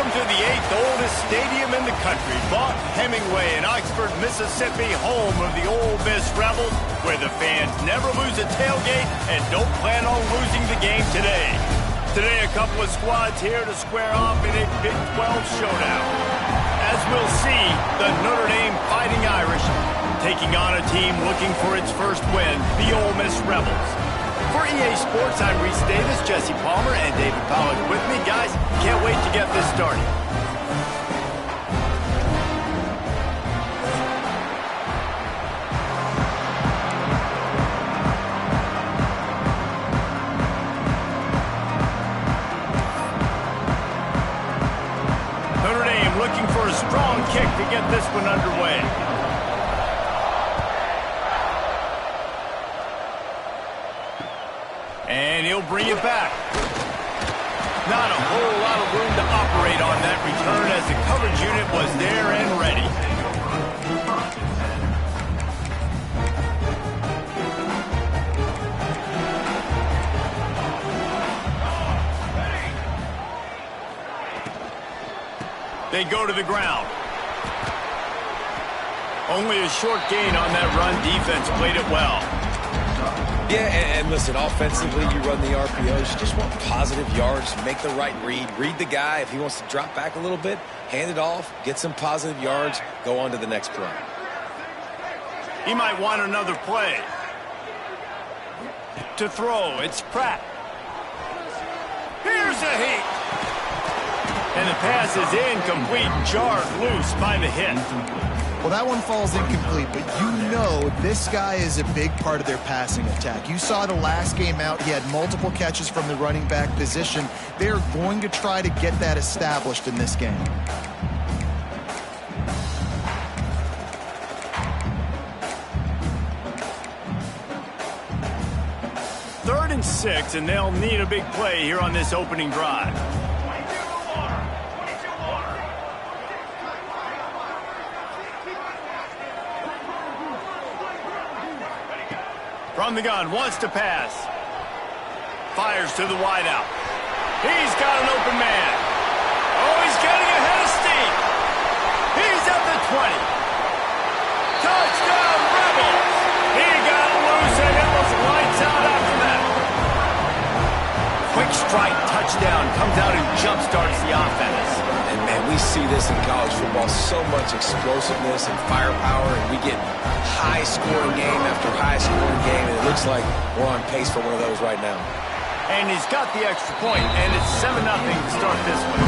Welcome to the 8th oldest stadium in the country, Vaught Hemingway in Oxford, Mississippi, home of the Ole Miss Rebels, where the fans never lose a tailgate and don't plan on losing the game today. Today, a couple of squads here to square off in a Big 12 showdown. As we'll see, the Notre Dame Fighting Irish taking on a team looking for its first win, the Ole Miss Rebels. For EA Sports, I'm Reese Davis, Jesse Palmer, and David Pollack with me. Guys, can't wait to get this started. Notre Dame looking for a strong kick to get this one underway. And he'll bring it back. Not a whole lot of room to operate on that return as the coverage unit was there and ready. They go to the ground. Only a short gain on that run. Defense played it well. Yeah, and listen, offensively, you run the RPOs. You just want positive yards, make the right read the guy. If he wants to drop back a little bit, hand it off, get some positive yards, go on to the next play. He might want another play. To throw, it's Pratt. Here's a heat. And the pass is incomplete, jarred loose by the hit. Well, that one falls incomplete, but you know this guy is a big part of their passing attack. You saw the last game out, he had multiple catches from the running back position. They're going to try to get that established in this game. Third and 6, and they'll need a big play here on this opening drive. From the gun, wants to pass. Fires to the wideout. He's got an open man. Oh, he's getting ahead of steam. He's at the 20. Touchdown, Rebels. He got loose, and it was lights out after that. Quick strike touchdown comes out and jump-starts the offense. And, man, we see this in college football, so much explosiveness and firepower, and we get high-scoring game after high-scoring game, and it looks like we're on pace for one of those right now. And he's got the extra point, and it's 7-0 to start this one.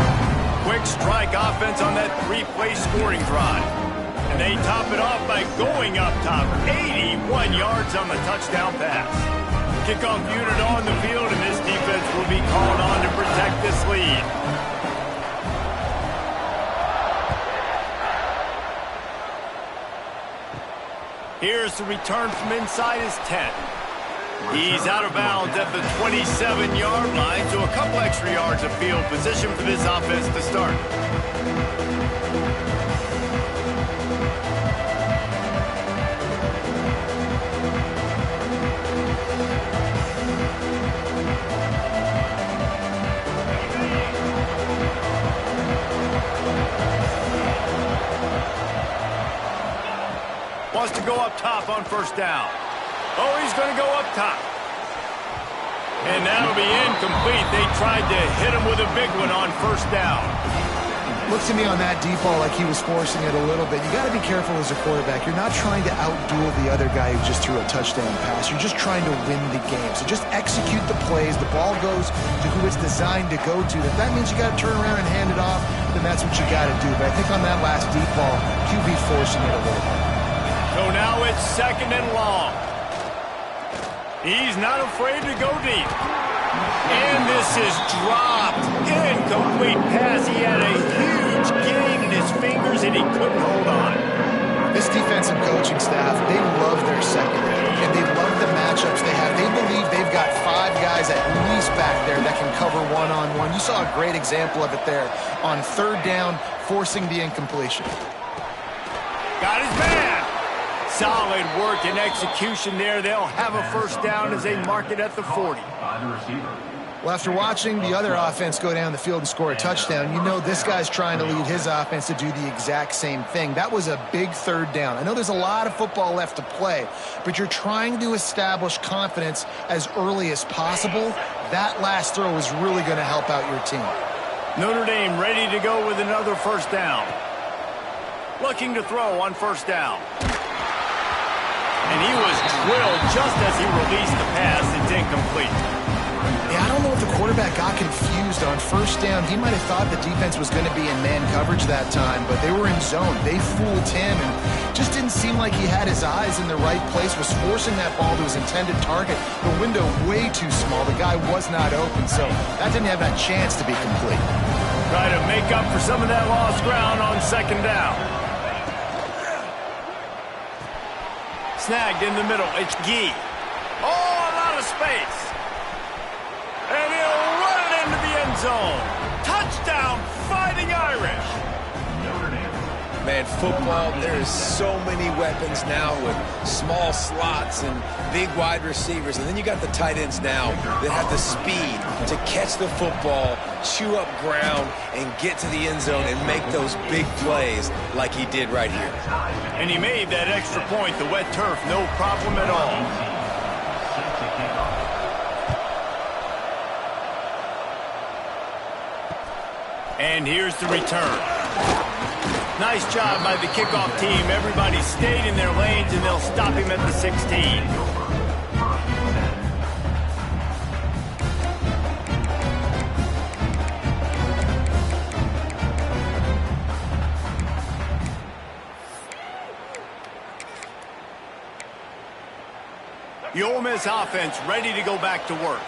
Quick strike offense on that 3-play scoring drive. And they top it off by going up top, 81 yards on the touchdown pass. Kickoff unit on the field, and this defense will be called on to protect this lead. Here's the return from inside his 10. He's out of bounds at the 27-yard line, so a couple extra yards of field position for this offense to start. Wants to go up top on first down. Oh, he's going to go up top. And that'll be incomplete. They tried to hit him with a big one on first down. Looks to me on that deep ball like he was forcing it a little bit. You got to be careful as a quarterback. You're not trying to outduel the other guy who just threw a touchdown pass. You're just trying to win the game. So just execute the plays. The ball goes to who it's designed to go to. If that means you got to turn around and hand it off, then that's what you got to do. But I think on that last deep ball, QB forcing it a little bit. So now it's 2nd and long. He's not afraid to go deep. And this is dropped. Incomplete pass. He had a huge gain in his fingers, and he couldn't hold on. This defensive coaching staff, they love their secondary, and they love the matchups they have. They believe they've got 5 guys at least back there that can cover one-on-one. You saw a great example of it there on 3rd down, forcing the incompletion. Got his man. Solid work and execution there. They'll have a first down as they mark it at the 40. Well, after watching the other offense go down the field and score a touchdown, you know this guy's trying to lead his offense to do the exact same thing. That was a big third down. I know there's a lot of football left to play, but you're trying to establish confidence as early as possible. That last throw is really going to help out your team. Notre Dame ready to go with another first down. Looking to throw on first down. And he was drilled just as he released the pass. It's incomplete. Yeah, I don't know if the quarterback got confused on first down. He might have thought the defense was going to be in man coverage that time, but they were in zone. They fooled him and just didn't seem like he had his eyes in the right place, was forcing that ball to his intended target. The window way too small. The guy was not open, so that didn't have that chance to be complete. Try to make up for some of that lost ground on second down. Snagged in the middle. It's Gee. Oh, a lot of space. And he'll run it into the end zone. Touchdown, Fighting Irish. Man, football, there is so many weapons now with small slots and big wide receivers. And then you got the tight ends now that have the speed to catch the football, chew up ground, and get to the end zone and make those big plays like he did right here. And he made that extra point, the wet turf, no problem at all. And here's the return. Nice job by the kickoff team. Everybody stayed in their lanes, and they'll stop him at the 16. The Ole Miss offense ready to go back to work.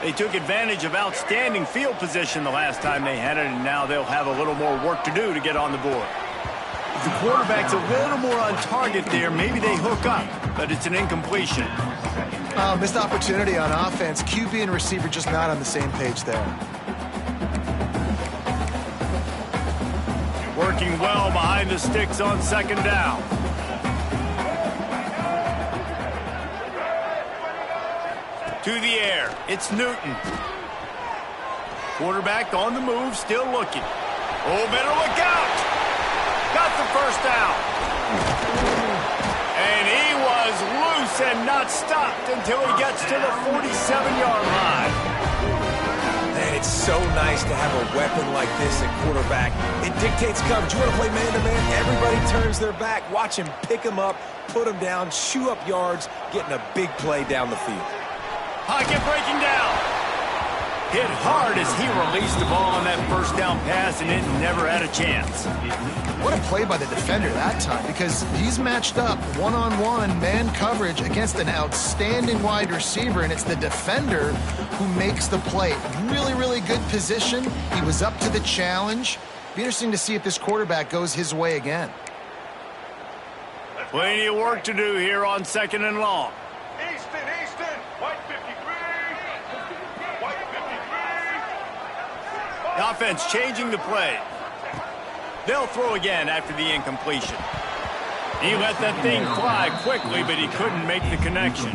They took advantage of outstanding field position the last time they had it, and now they'll have a little more work to do to get on the board. If the quarterback's a little more on target there, maybe they hook up, but it's an incompletion. Missed opportunity on offense. QB and receiver just not on the same page there. Working well behind the sticks on second down. To the air, it's Newton. Quarterback on the move, still looking. Oh, better look out. Got the first down. And he was loose and not stopped until he gets to the 47-yard line. Man, it's so nice to have a weapon like this at quarterback. It dictates coverage. You want to play man-to-man? Everybody turns their back. Watch him pick him up, put him down, chew up yards, getting a big play down the field. Pocket breaking down. Hit hard as he released the ball on that first down pass, and it never had a chance. What a play by the defender that time, because he's matched up one-on-one man coverage against an outstanding wide receiver, and it's the defender who makes the play. Really, really good position. He was up to the challenge. Be interesting to see if this quarterback goes his way again. Plenty of work to do here on second and long. The offense changing the play. They'll throw again after the incompletion. He let that thing fly quickly, but he couldn't make the connection.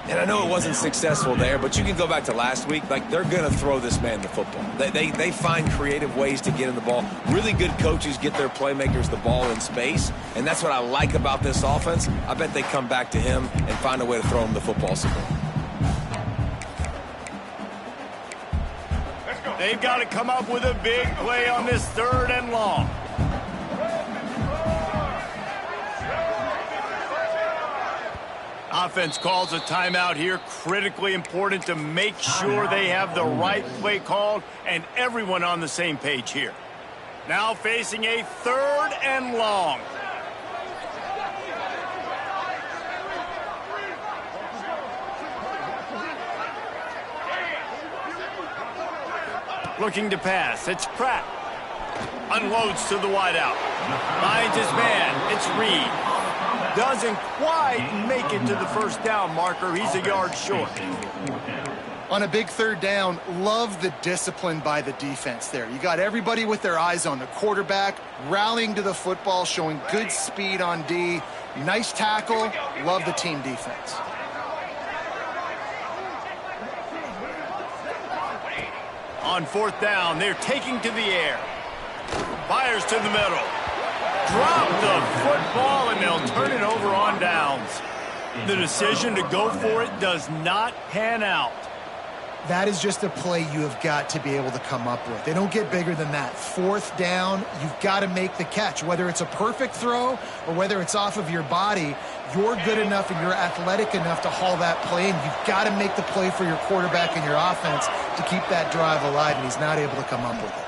And I know it wasn't successful there, but you can go back to last week. Like, they're going to throw this man the football. They find creative ways to get him the ball. Really good coaches get their playmakers the ball in space, and that's what I like about this offense. I bet they come back to him and find a way to throw him the football some more. They've got to come up with a big play on this third and long. Offense calls a timeout here. Critically important to make sure they have the right play called and everyone on the same page here. Now facing a third and long. Looking to pass. It's Pratt. Unloads to the wideout. Finds his man. It's Reed. Doesn't quite make it to the first down marker. He's a yard short. On a big third down, love the discipline by the defense there. You got everybody with their eyes on the quarterback, rallying to the football, showing good speed on D. Nice tackle. Love the team defense. On fourth down, they're taking to the air. Fires to the middle. Drop the football, and they'll turn it over on downs. The decision to go for it does not pan out. That is just a play you have got to be able to come up with. They don't get bigger than that. Fourth down, you've got to make the catch. Whether it's a perfect throw or whether it's off of your body, you're good enough and you're athletic enough to haul that play, and you've got to make the play for your quarterback and your offense to keep that drive alive, and he's not able to come up with it.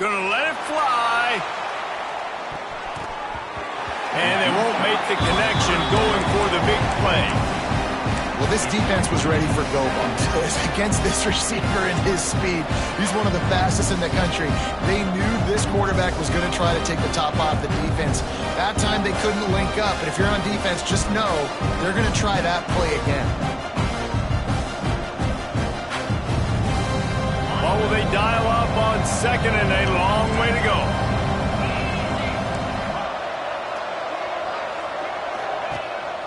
Gonna let it fly. And they won't make the connection going for the big play. Well, this defense was ready for go bumps against this receiver and his speed. He's one of the fastest in the country. They knew this quarterback was going to try to take the top off the defense. That time they couldn't link up, but if you're on defense, just know they're going to try that play again. What will they dial up on second and a long way to go?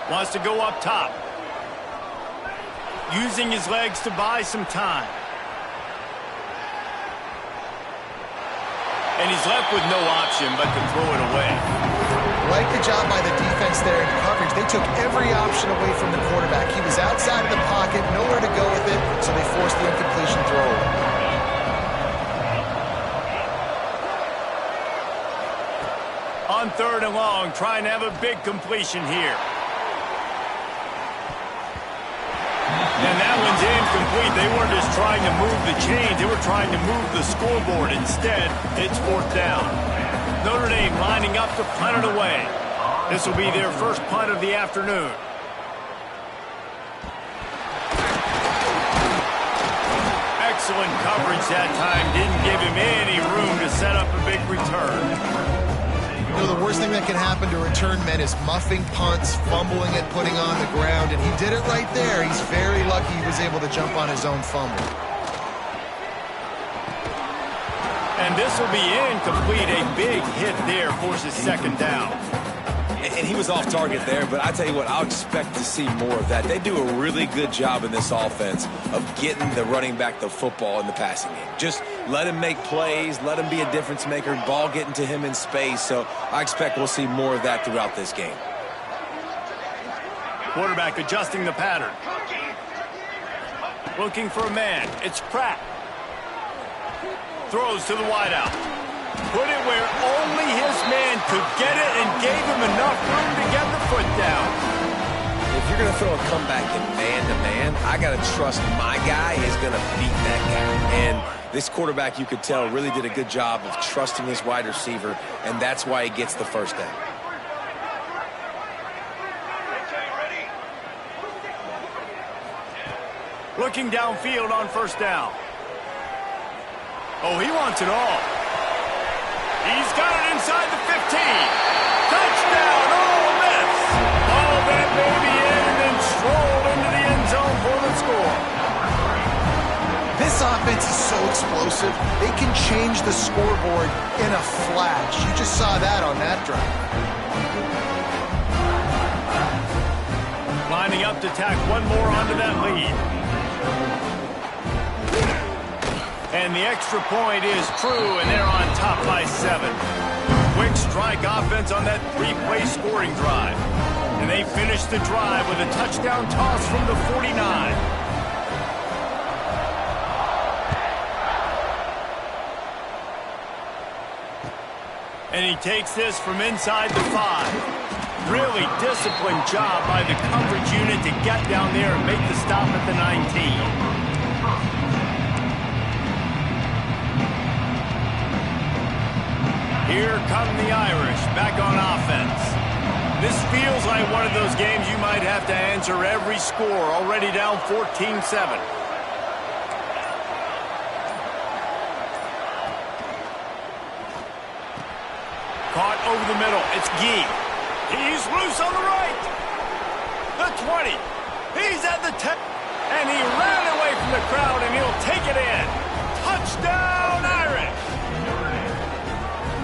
Wants to go up top. Using his legs to buy some time. And he's left with no option but to throw it away. Like the job by the defense there in coverage. They took every option away from the quarterback. He was outside of the pocket, nowhere to go with it, so they forced the incompletion throw. On third and long, trying to have a big completion here. And that one's incomplete. They weren't just trying to move the chains. They were trying to move the scoreboard. Instead, it's fourth down. Notre Dame lining up to punt it away. This will be their first punt of the afternoon. Excellent coverage that time. Didn't give him any room to set up a big return. You know, the worst thing that can happen to return men is muffing punts, fumbling it, putting on the ground, and he did it right there. He's very lucky he was able to jump on his own fumble. And this will be incomplete. A big hit there forces second down. And he was off target there, but I tell you what, I'll expect to see more of that. They do a really good job in this offense of getting the running back the football in the passing game. Just let him make plays, let him be a difference maker, ball getting to him in space. So I expect we'll see more of that throughout this game. Quarterback adjusting the pattern. Looking for a man. It's Pratt. Throws to the wideout. Put it where only his man could get it and gave him enough room to get the foot down. If you're going to throw a comeback in man-to-man, I got to trust my guy is going to beat that guy. And this quarterback, you could tell, really did a good job of trusting his wide receiver, and that's why he gets the first down. Looking downfield on first down. Oh, he wants it all. He's got it inside the 15. Touchdown, Ole Miss. Ball that baby in and then strolled into the end zone for the score. This offense is so explosive, they can change the scoreboard in a flash. You just saw that on that drive. Lining up to tack one more onto that lead. And the extra point is true, and they're on top by 7. Quick strike offense on that 3-play scoring drive. And they finish the drive with a touchdown toss from the 49. And he takes this from inside the 5. Really disciplined job by the coverage unit to get down there and make the stop at the 19. Here come the Irish back on offense. This feels like one of those games you might have to answer every score, already down 14-7. Caught over the middle. It's Gee. He's loose on the right. The 20. He's at the 10. And he ran away from the crowd, and he'll take it in. Touchdown, Irish.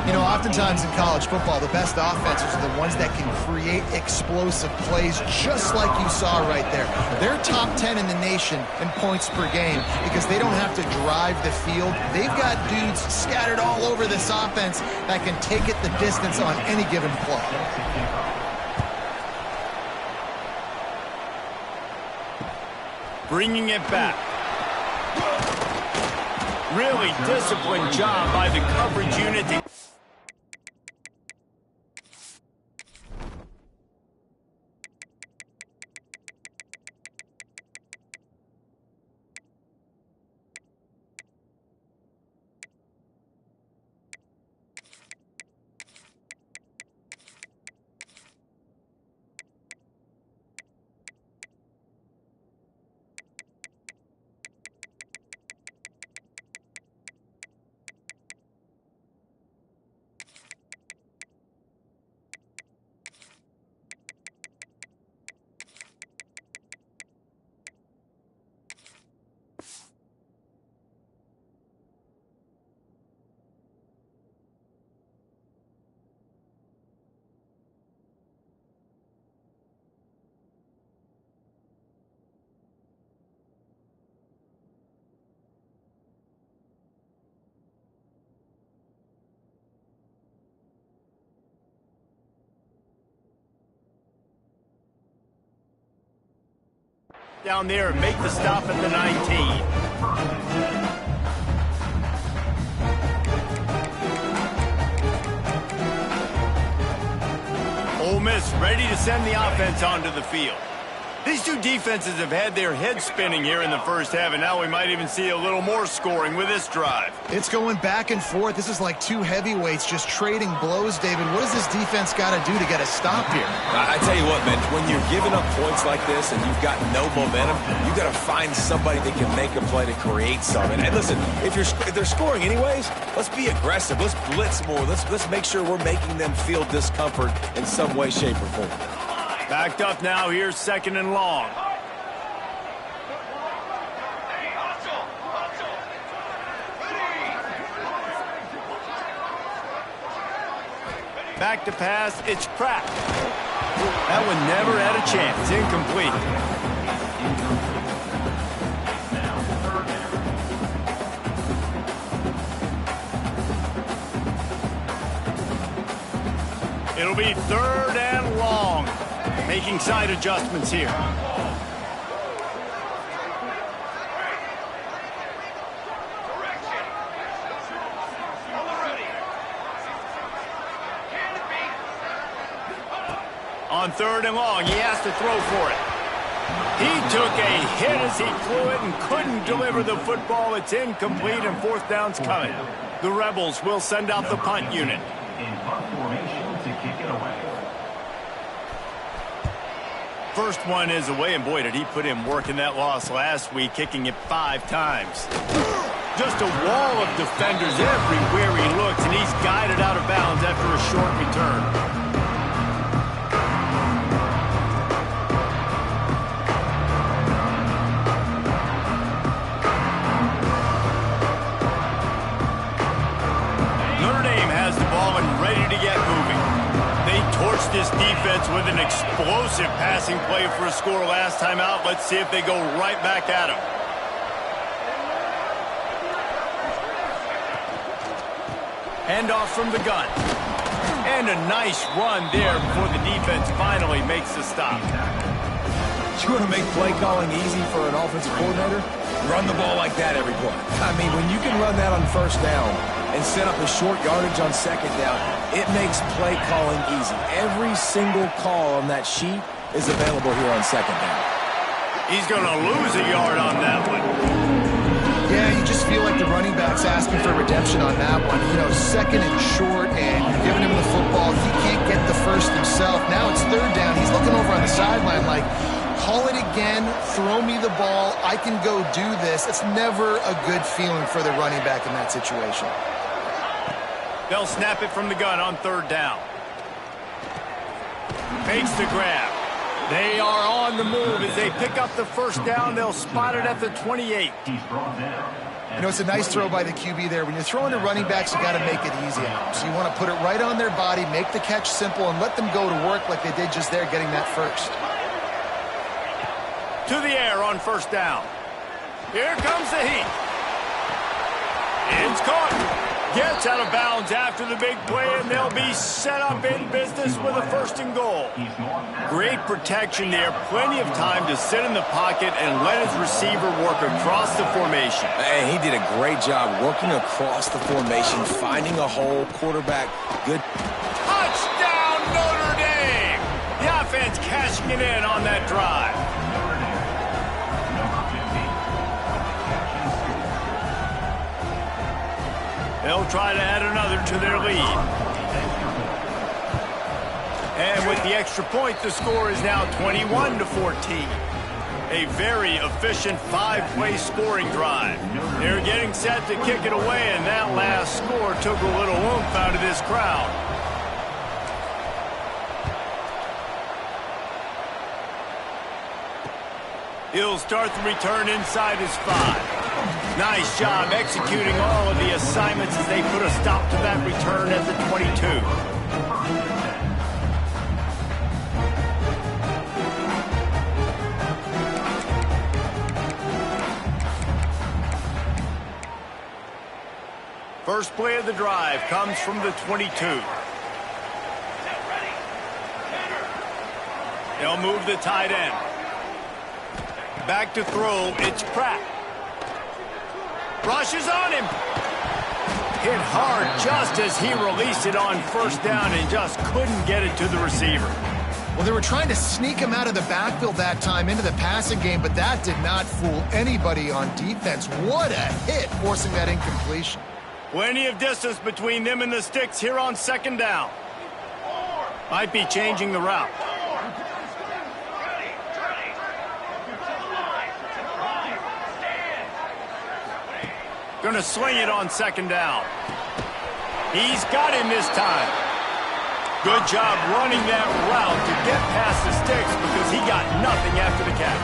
You know, oftentimes in college football, the best offenses are the ones that can create explosive plays, just like you saw right there. They're top 10 in the nation in points per game because they don't have to drive the field. They've got dudes scattered all over this offense that can take it the distance on any given play. Bringing it back. Really disciplined job by the coverage unit to down there and make the stop at the 19. Ole Miss ready to send the offense onto the field. These two defenses have had their heads spinning here in the first half, and now we might even see a little more scoring with this drive. It's going back and forth. This is like two heavyweights just trading blows, David. What does this defense got to do to get a stop here? I tell you what, man, when you're giving up points like this and you've got no momentum, you got to find somebody that can make a play to create something. And listen, if they're scoring anyways, let's be aggressive. Let's blitz more. Let's make sure we're making them feel discomfort in some way, shape, or form. Backed up now, here's 2nd and long. Back to pass, it's cracked. That one never had a chance, incomplete. It'll be 3rd and long. Making side adjustments here. On 3rd and long, he has to throw for it. He took a hit as he flew it and couldn't deliver the football. It's incomplete and 4th down's coming. The Rebels will send out the punt unit. In punt formation to kick it away. First one is away, and boy, did he put in work in that loss last week, kicking it 5 times. Just a wall of defenders everywhere he looks, and he's guided out of bounds after a short return. Notre Dame has the ball and ready to get moving. They torched this defense with an explosive passing play for a score last time out. Let's see if they go right back at him. Handoff from the gun. And a nice run there before the defense finally makes the stop. You want to make play calling easy for an offensive coordinator? Run the ball like that every play. I mean, when you can run that on 1st down and set up a short yardage on 2nd down, it makes play calling easy. Every single call on that sheet is available here on 2nd down. He's going to lose a yard on that one. Yeah, you just feel like the running back's asking for redemption on that one. You know, 2nd and short, and you're giving him the football. He can't get the first himself. Now it's 3rd down. He's looking over on the sideline like, call it again, throw me the ball, I can go do this. It's never a good feeling for the running back in that situation. They'll snap it from the gun on 3rd down. Makes the grab. They are on the move as they pick up the 1st down. They'll spot it at the 28. He's brought down You know, it's a nice throw by the QB there. When you're throwing to running backs, you got to make it easy on them. So you want to put it right on their body, make the catch simple, and let them go to work like they did just there, getting that first. To the air on first down. Here comes the heat. It's caught. Gets out of bounds after the big play, and they'll be set up in business with a first and goal. Great protection there. Plenty of time to sit in the pocket and let his receiver work across the formation. And he did a great job working across the formation, finding a hole. Quarterback, good. Touchdown, Notre Dame! The offense cashing it in on that drive. They'll try to add another to their lead. And with the extra point, the score is now 21-14. A very efficient five-play scoring drive. They're getting set to kick it away, and that last score took a little oomph out of this crowd. He'll start the return inside his 5. Nice job executing all of the assignments as they put a stop to that return at the 22. First play of the drive comes from the 22. They'll move the tight end. Back to throw, it's Pratt. Rushes on him. Hit hard just as he released it on first down and just couldn't get it to the receiver. Well, they were trying to sneak him out of the backfield that time into the passing game, but that did not fool anybody on defense. What a hit, forcing that incompletion. Plenty of distance between them and the sticks here on second down. Might be changing the route. Going to sling it on second down. He's got him this time. Good job running that route to get past the sticks because he got nothing after the catch.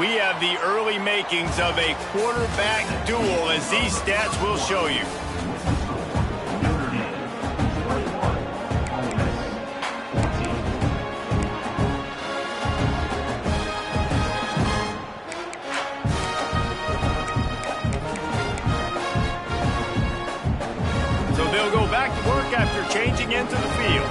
We have the early makings of a quarterback duel, as these stats will show you. They'll go back to work after changing into the field.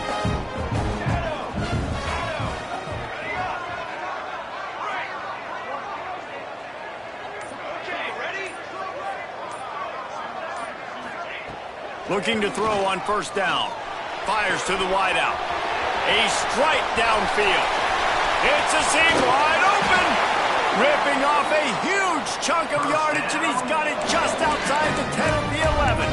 Looking to throw on first down. Fires to the wideout. A strike downfield. It's a seam wide open. Ripping off a huge chunk of yardage, and he's got it just outside the 10 of the 11.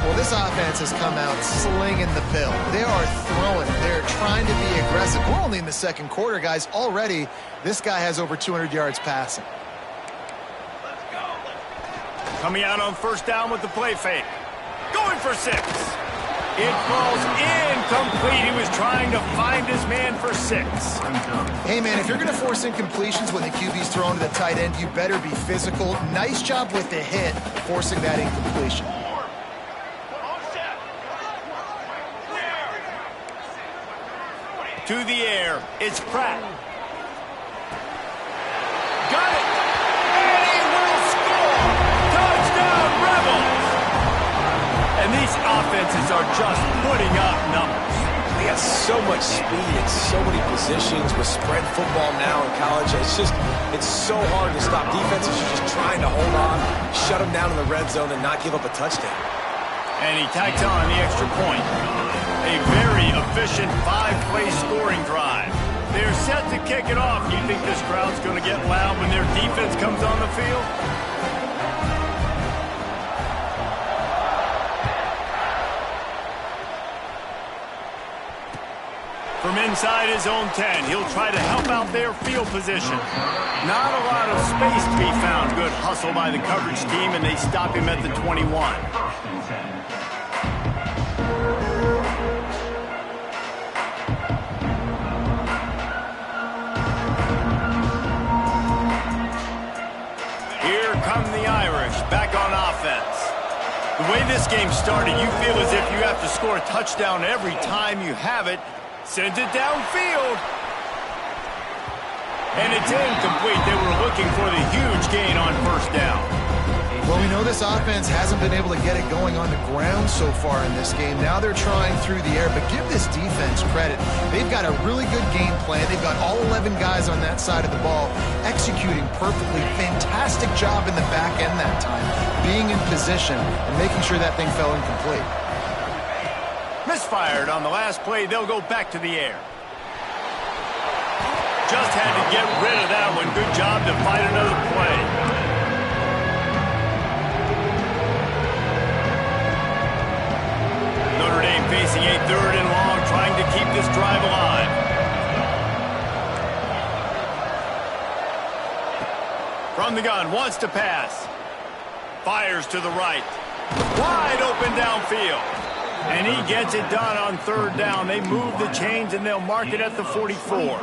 Well, this offense has come out slinging the pill. They are throwing. They're trying to be aggressive. We're only in the second quarter, guys. Already, this guy has over 200 yards passing. Coming out on first down with the play fake. Going for 6. It falls incomplete. He was trying to find his man for 6. Hey, man, if you're going to force incompletions when the QB's thrown to the tight end, you better be physical. Nice job with the hit, forcing that incompletion. To the air, it's Pratt. Got it! And he will score! Touchdown, Rebels! And these offenses are just putting up numbers. They got so much speed and so many positions with spread football now in college. It's so hard to stop. Defenses are just trying to hold on, shut them down in the red zone, and not give up a touchdown. And he tacks on the extra point. A very efficient five-play scoring drive. They're set to kick it off. You think this crowd's going to get loud when their defense comes on the field? From inside his own 10, he'll try to help out their field position. Not a lot of space to be found. Good hustle by the coverage team, and they stop him at the 21. The way this game started, you feel as if you have to score a touchdown every time you have it. Sends it downfield. And it's incomplete. They were looking for the huge gain on first down. Well, we know this offense hasn't been able to get it going on the ground so far in this game. Now they're trying through the air, but give this defense credit. They've got a really good game plan. They've got all 11 guys on that side of the ball executing perfectly. Fantastic job in the back end that time, being in position and making sure that thing fell incomplete. Misfired on the last play. They'll go back to the air. Just had to get rid of that one. Good job to fight another play. Notre Dame facing a 3rd and long, trying to keep this drive alive. From the gun, wants to pass. Fires to the right. Wide open downfield. And he gets it done on 3rd down. They move the chains, and they'll mark it at the 44.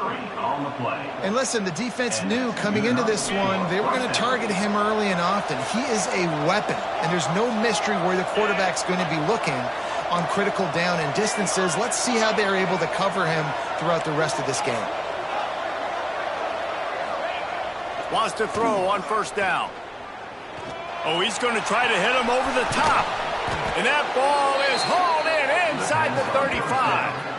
And listen, the defense knew coming into this one, they were going to target him early and often. He is a weapon, and there's no mystery where the quarterback's going to be looking on critical down and distances. Let's see how they're able to cover him throughout the rest of this game. Wants to throw on 1st down. Oh, he's going to try to hit him over the top. And that ball is hauled in inside the 35.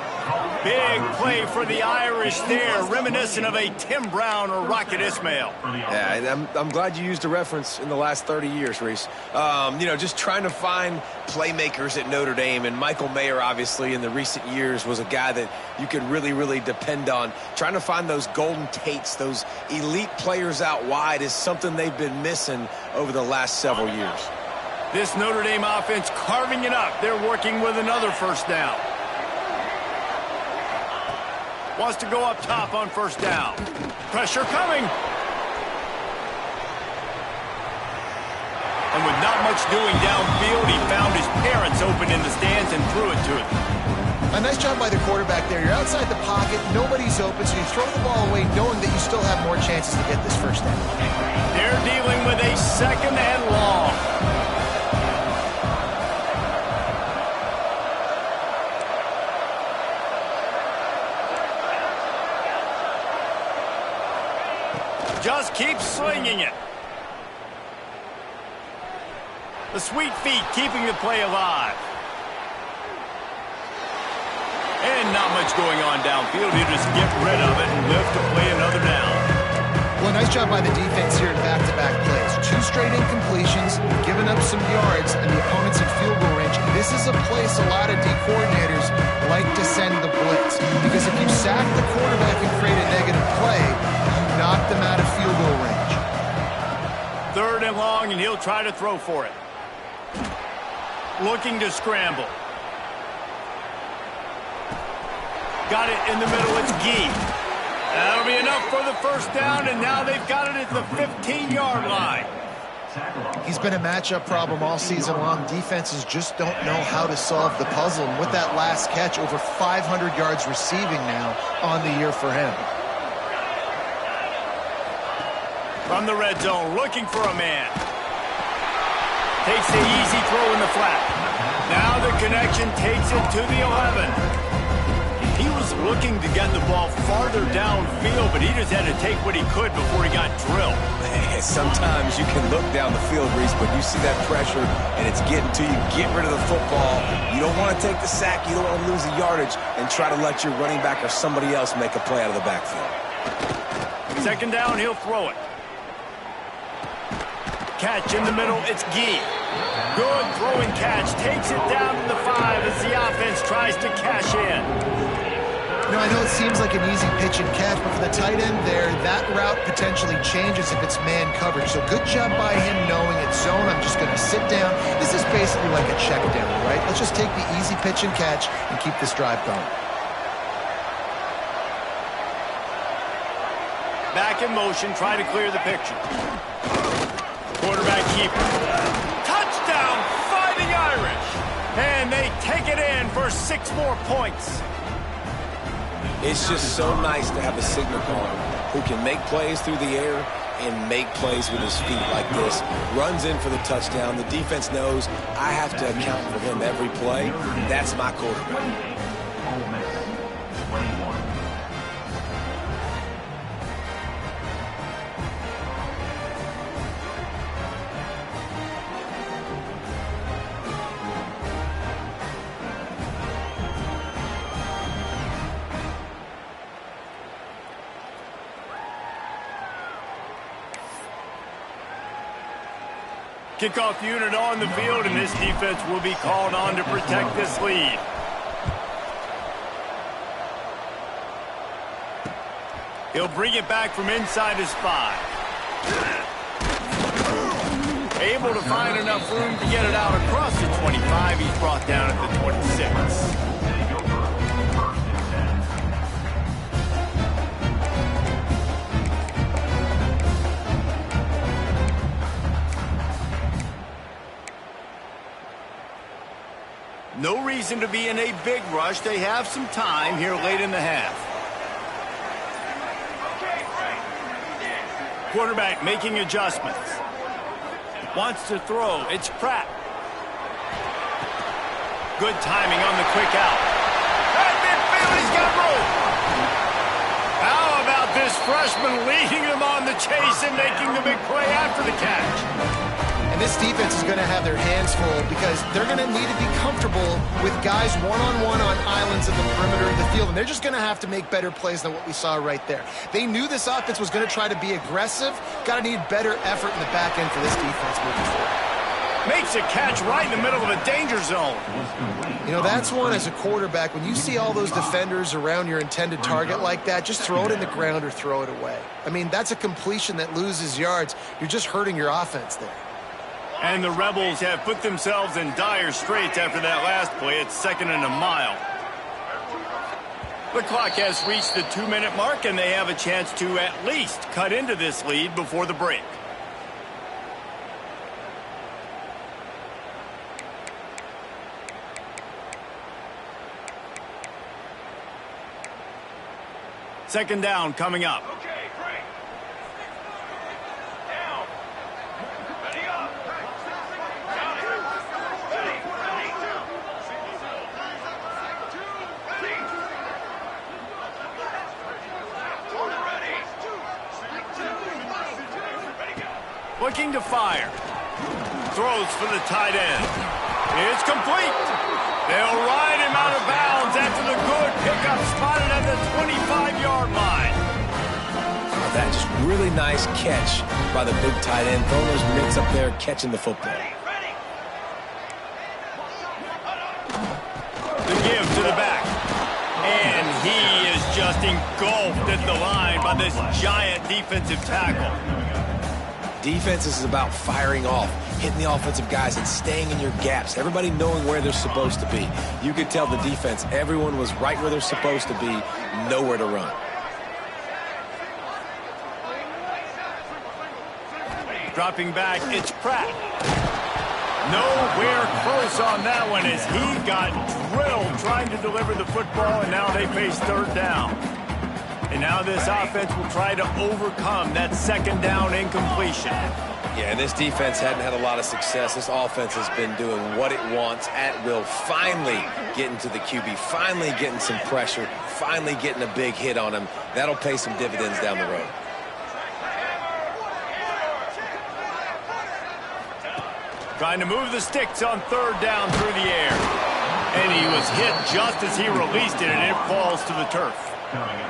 Big play for the Irish there, reminiscent of a Tim Brown or Rocket Ismail. Yeah, and I'm glad you used a reference in the last 30 years, Reese. You know, just trying to find playmakers at Notre Dame, and Michael Mayer, obviously, in the recent years was a guy that you could really, really depend on. Trying to find those golden Tates, those elite players out wide is something they've been missing over the last several years. This Notre Dame offense carving it up. They're working with another 1st down. Wants to go up top on 1st down. Pressure coming. And with not much doing downfield, he found his parents open in the stands and threw it to them. A nice job by the quarterback there. You're outside the pocket, nobody's open, so you throw the ball away knowing that you still have more chances to get this 1st down. They're dealing with a 2nd and long. Just keep slinging it. The sweet feet keeping the play alive. And not much going on downfield. You just get rid of it and live to play another down. Well, nice job by the defense here in back-to-back plays. 2 straight incompletions, giving up some yards, and the opponent's in field goal range. This is a place a lot of D coordinators like to send the blitz. Because if you sack the quarterback and create a negative play, knock them out of field goal range. 3rd and long, and he'll try to throw for it. Looking to scramble. Got it in the middle. It's Gee. That'll be enough for the 1st down, and now they've got it at the 15-yard line. He's been a matchup problem all season long. Defenses just don't know how to solve the puzzle. And with that last catch, over 500 yards receiving now on the year for him. From the red zone, looking for a man. Takes the easy throw in the flat. Now the connection takes it to the 11. He was looking to get the ball farther downfield, but he just had to take what he could before he got drilled. Sometimes you can look down the field, Reese, but you see that pressure, and it's getting to you. Get rid of the football. You don't want to take the sack. You don't want to lose the yardage, and try to let your running back or somebody else make a play out of the backfield. 2nd down, he'll throw it. Catch in the middle, it's Gee. Good throwing catch, takes it down to the 5 as the offense tries to cash in. Now, I know it seems like an easy pitch and catch, but for the tight end there, that route potentially changes if it's man coverage. So good job by him knowing it's zone. I'm just going to sit down. This is basically like a check down, right? Let's just take the easy pitch and catch and keep this drive going. Back in motion, try to clear the picture. Quarterback keeper. Touchdown, Fighting Irish. And they take it in for 6 more points. It's just so nice to have a signal caller who can make plays through the air, and make plays with his feet like this. Runs in for the touchdown. The defense knows I have to account for him every play. That's my quarterback. Ole Miss, 21. Kickoff unit on the field, and this defense will be called on to protect this lead. He'll bring it back from inside his 5. Able to find enough room to get it out across the 25. He's brought down at the 26. No reason to be in a big rush. They have some time here late in the half. Quarterback making adjustments. Wants to throw. It's Pratt. Good timing on the quick out. At midfield, he's got room. How about this freshman leading them on the chase and making the big play after the catch? And this defense is going to have their hands full because they're going to need to be comfortable with guys one-on-one on islands in the perimeter of the field. And they're just going to have to make better plays than what we saw right there. They knew this offense was going to try to be aggressive. Got to need better effort in the back end for this defense moving forward. Makes a catch right in the middle of a danger zone. You know, that's one as a quarterback. When you see all those defenders around your intended target like that, just throw it in the ground or throw it away. I mean, that's a completion that loses yards. You're just hurting your offense there. And the Rebels have put themselves in dire straits after that last play. It's 2nd and a mile. The clock has reached the 2-minute mark, and they have a chance to at least cut into this lead before the break. Second down coming up. Looking to fire. Throws for the tight end. It's complete. They'll ride him out of bounds after the good pickup spotted at the 25-yard line. That just really nice catch by the big tight end. Throwing those mitts up there, catching the football. The give to the back. And he is just engulfed at the line by this giant defensive tackle. Defense is about firing off, hitting the offensive guys and staying in your gaps. Everybody knowing where they're supposed to be. You could tell the defense, everyone was right where they're supposed to be, nowhere to run. Dropping back, it's Pratt. Nowhere close on that one as he got drilled trying to deliver the football, and now they face 3rd down. And now this offense will try to overcome that 2nd down incompletion. Yeah, and this defense hadn't had a lot of success. This offense has been doing what it wants at will. Finally getting to the QB, finally getting some pressure, finally getting a big hit on him. That'll pay some dividends down the road. Trying to move the sticks on 3rd down through the air. And he was hit just as he released it, and it falls to the turf.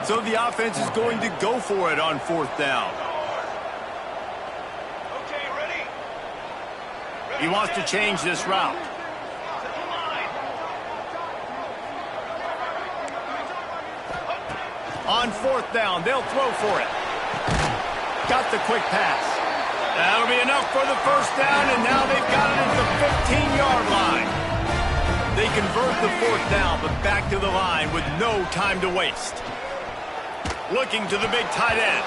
So the offense is going to go for it on 4th down. He wants to change this route. On 4th down, they'll throw for it. Got the quick pass. That'll be enough for the 1st down, and now they've got it at the 15-yard line. They convert the 4th down, but back to the line with no time to waste. Looking to the big tight end.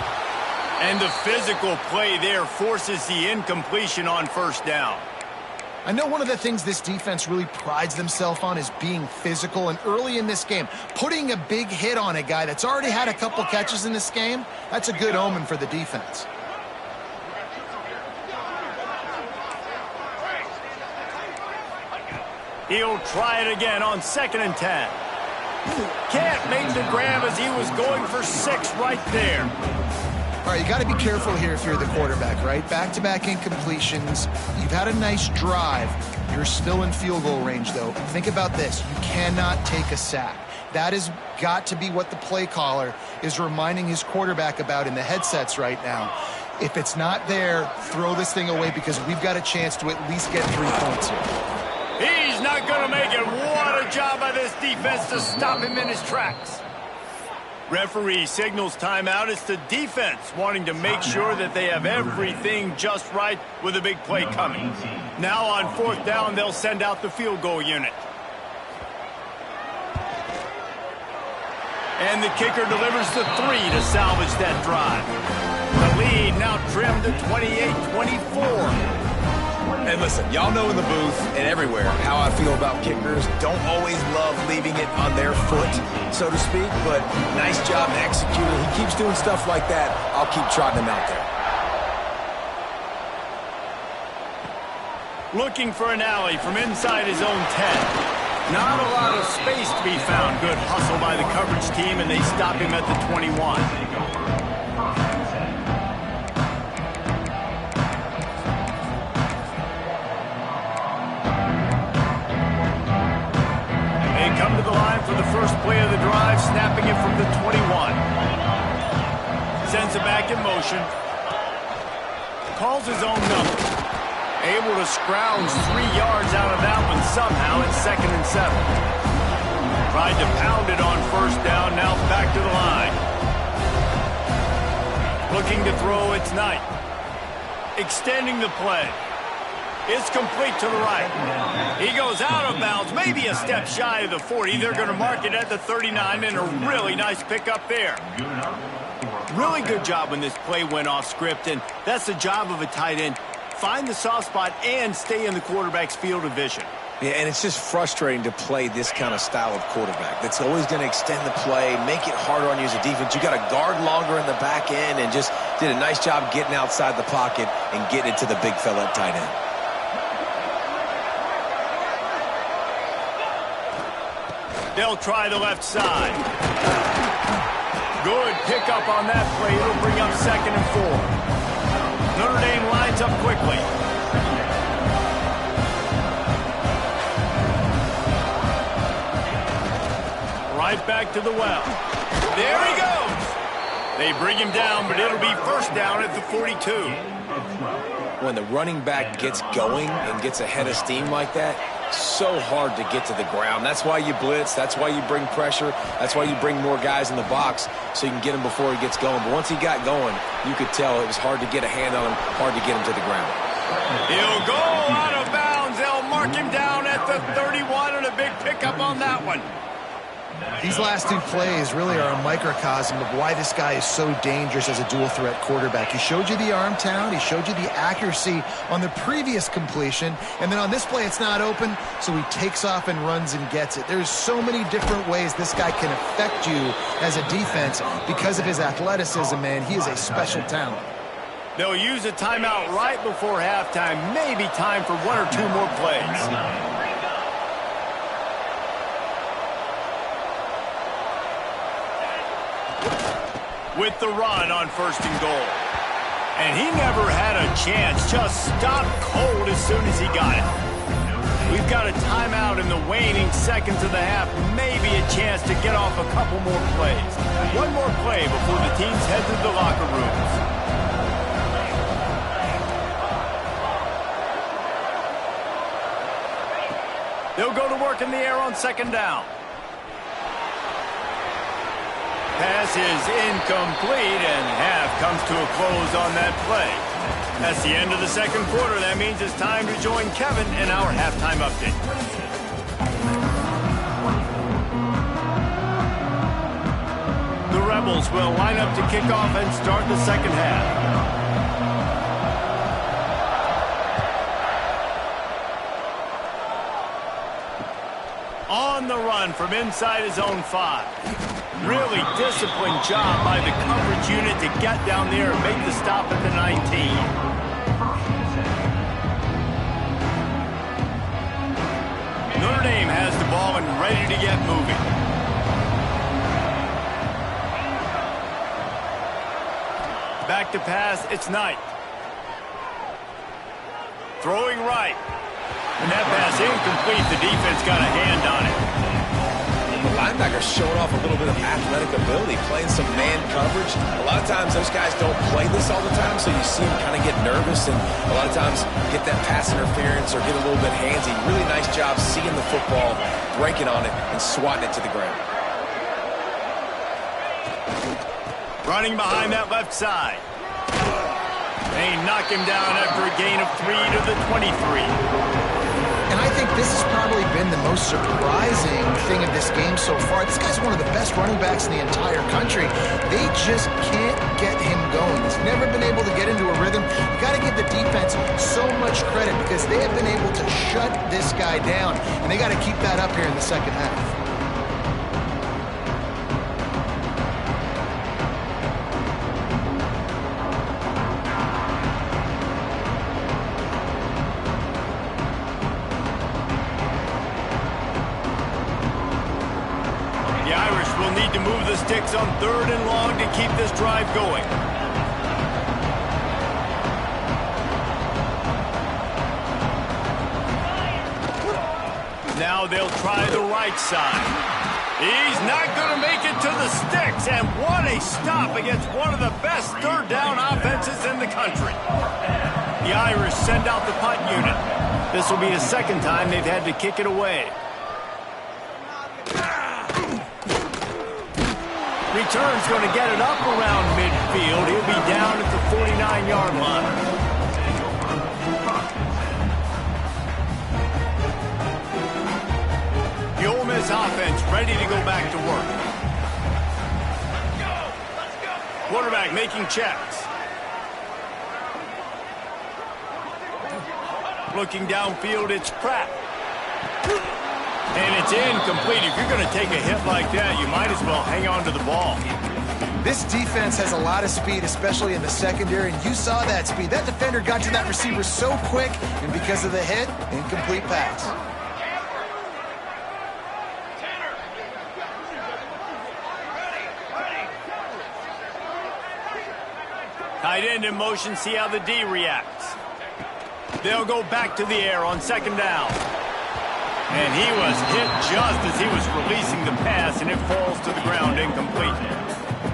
And the physical play there forces the incompletion on 1st down. I know one of the things this defense really prides themselves on is being physical, and early in this game, putting a big hit on a guy that's already had a couple catches in this game, that's a good omen for the defense. He'll try it again on 2nd and 10. Can't make the grab as he was going for 6 right there. All right, you got to be careful here if you're the quarterback, right? Back-to-back incompletions. You've had a nice drive. You're still in field goal range, though. Think about this. You cannot take a sack. That has got to be what the play caller is reminding his quarterback about in the headsets right now. If it's not there, throw this thing away because we've got a chance to at least get 3 points here. He's not going to make it. What a job by this defense to stop him in his tracks. Referee signals timeout. It's the defense wanting to make sure that they have everything just right with a big play coming. Now on 4th down, they'll send out the field goal unit. And the kicker delivers the 3 to salvage that drive. The lead now trimmed to 28-24. And listen, y'all know in the booth and everywhere how I feel about kickers. Don't always love leaving it on their foot, so to speak, but nice job executing. He keeps doing stuff like that. I'll keep trotting him out there. Looking for an alley from inside his own 10. Not a lot of space to be found. Good hustle by the coverage team, and they stop him at the 21. Come to the line for the first play of the drive, snapping it from the 21. Sends it back in motion. Calls his own number. Able to scrounge 3 yards out of that one somehow at 2nd and 7. Tried to pound it on 1st down, now back to the line. Looking to throw, it's Knight. Extending the play. It's complete to the right. He goes out of bounds, maybe a step shy of the 40. They're going to mark it at the 39, and a really nice pickup there. Really good job when this play went off script, and that's the job of a tight end. Find the soft spot and stay in the quarterback's field of vision. Yeah, and it's just frustrating to play this kind of style of quarterback. That's always going to extend the play, make it harder on you as a defense. You got to guard longer in the back end, and just did a nice job getting outside the pocket and getting it to the big fella at tight end. They'll try the left side. Good pickup on that play. It'll bring up 2nd and 4. Notre Dame lines up quickly. Right back to the well. There he goes. They bring him down, but it'll be 1st down at the 42. When the running back gets going and gets ahead of steam like that, so hard to get to the ground. That's why you blitz. That's why you bring pressure. That's why you bring more guys in the box so you can get him before he gets going. But once he got going, you could tell it was hard to get a hand on him, hard to get him to the ground. He'll go out of bounds. They'll mark him down at the 31, and a big pickup on that one. These last 2 plays really are a microcosm of why this guy is so dangerous as a dual-threat quarterback. He showed you the arm talent. He showed you the accuracy on the previous completion. And then on this play, it's not open, so he takes off and runs and gets it. There's so many different ways this guy can affect you as a defense because of his athleticism, man. He is a special talent. They'll use a timeout right before halftime. Maybe time for 1 or 2 more plays. With the run on 1st and goal. And he never had a chance. Just stopped cold as soon as he got it. We've got a timeout in the waning seconds of the half. Maybe a chance to get off a couple more plays. 1 more play before the teams head to the locker rooms. They'll go to work in the air on 2nd down. Pass is incomplete, and half comes to a close on that play. That's the end of the 2nd quarter. That means it's time to join Kevin in our halftime update. The Rebels will line up to kick off and start the 2nd half. On the run from inside his own 5. Really disciplined job by the coverage unit to get down there and make the stop at the 19. Notre and ready to get moving. Back to pass, it's Knight. Throwing right. And that pass incomplete. The defense got a hand on it. The linebacker's showing off a little bit of athletic ability, playing some man coverage. A lot of times those guys don't play this all the time, so you see them kind of get nervous and a lot of times get that pass interference or get a little bit handsy. Really nice job seeing the football, breaking on it, and swatting it to the ground. Running behind that left side. They knock him down after a gain of 3 to the 23. And I think this has probably been the most surprising thing of this game so far. This guy's one of the best running backs in the entire country. They just can't get him going. He's never been able to get into a rhythm. You got to give the defense so much credit because they have been able to shut this guy down, and they got to keep that up here in the second half. Need to move the sticks on 3rd and long to keep this drive going. Now they'll try the right side. He's not going to make it to the sticks, and what a stop against one of the best 3rd down offenses in the country. The Irish send out the punt unit. This will be the second time they've had to kick it away. Return's going to get it up around midfield. He'll be down at the 49-yard line. The Ole Miss offense ready to go back to work. Quarterback making checks. Looking downfield, it's Pratt. And it's incomplete. If you're going to take a hit like that, you might as well hang on to the ball. This defense has a lot of speed, especially in the secondary, and you saw that speed. That defender got to that receiver so quick, and because of the hit, incomplete pass. Tight end in motion, see how the D reacts. They'll go back to the air on 2nd down. And he was hit just as he was releasing the pass, and it falls to the ground incomplete.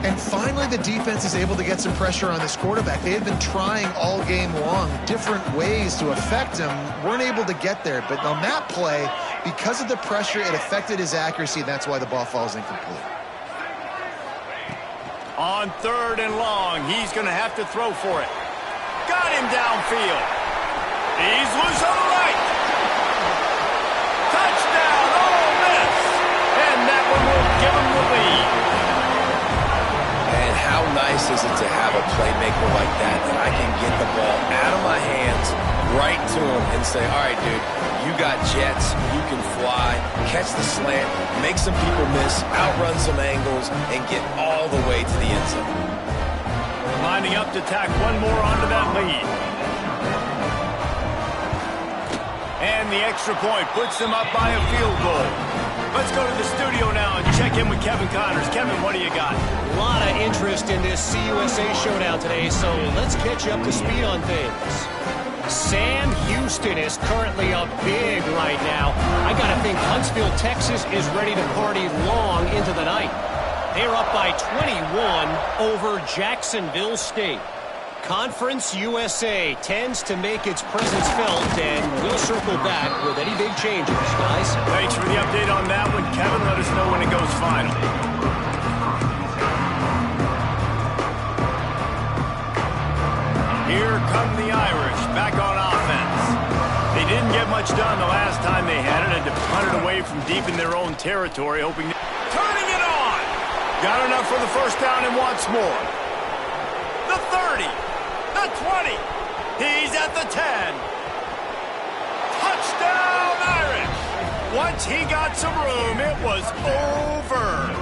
And finally, the defense is able to get some pressure on this quarterback. They had been trying all game long different ways to affect him, weren't able to get there. But on that play, because of the pressure, it affected his accuracy, and that's why the ball falls incomplete. On 3rd and long, he's going to have to throw for it. Got him downfield. He's loose on the right. Touchdown, Ole Miss! And that one will give him the lead. And how nice is it to have a playmaker like that I can get the ball out of my hands, right to him, and say, all right, dude, you got jets, you can fly, catch the slant, make some people miss, outrun some angles, and get all the way to the end zone. Lining up to tack one more onto that lead. And the extra point puts them up by a field goal. Let's go to the studio now and check in with Kevin Connors. Kevin, what do you got? A lot of interest in this CUSA showdown today, so let's catch you up to speed on things. Sam Houston is currently up big right now. I got to think Huntsville, Texas is ready to party long into the night. They're up by 21 over Jacksonville State. Conference USA tends to make its presence felt, and we'll circle back with any big changes, guys. Thanks for the update on that one, Kevin. Let us know when it goes final. Here come the Irish, back on offense. They didn't get much done the last time they had it, and to punt it away from deep in their own territory, hoping to... Turning it on! Got enough for the first down and wants more. The 30. The 20. He's at the 10. Touchdown, Irish. Once he got some room, it was over.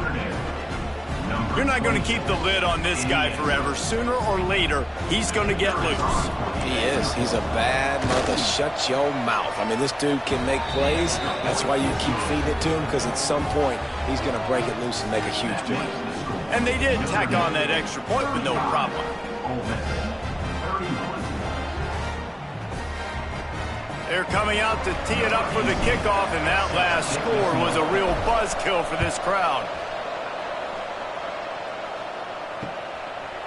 You're not going to keep the lid on this guy forever. Sooner or later, he's going to get loose. He is. He's a bad mother. Shut your mouth. I mean, this dude can make plays. That's why you keep feeding it to him, because at some point, he's going to break it loose and make a huge play. And they did tack on that extra point with no problem. They're coming out to tee it up for the kickoff, and that last score was a real buzzkill for this crowd.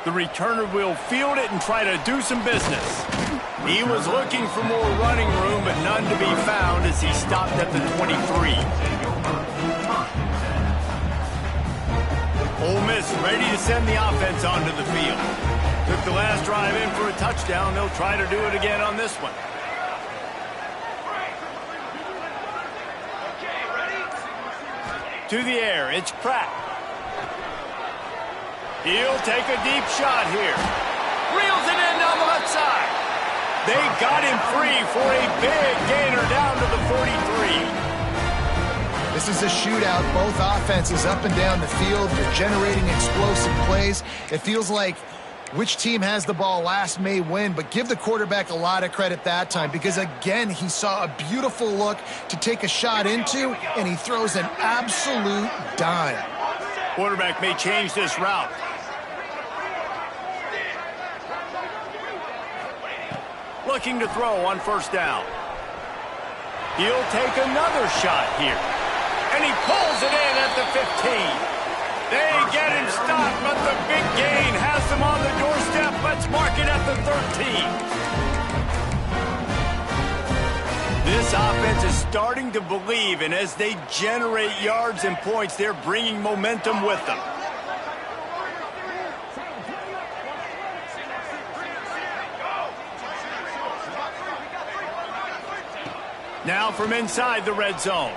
The returner will field it and try to do some business. He was looking for more running room, but none to be found as he stopped at the 23. Ole Miss ready to send the offense onto the field. Took the last drive in for a touchdown. They'll try to do it again on this one. To the air, it's Pratt. He'll take a deep shot here. Reels it in down the left side. They got him free for a big gainer down to the 43. This is a shootout. Both offenses up and down the field. They're generating explosive plays. It feels like which team has the ball last may win, but give the quarterback a lot of credit that time because, again, he saw a beautiful look to take a shot into, and he throws an absolute dime. Quarterback may change this route. Looking to throw on first down. He'll take another shot here. And he pulls it in at the 15. They get him stopped, but the big gain has them on the doorstep. Let's mark it at the 13. This offense is starting to believe, and as they generate yards and points, they're bringing momentum with them. Now from inside the red zone.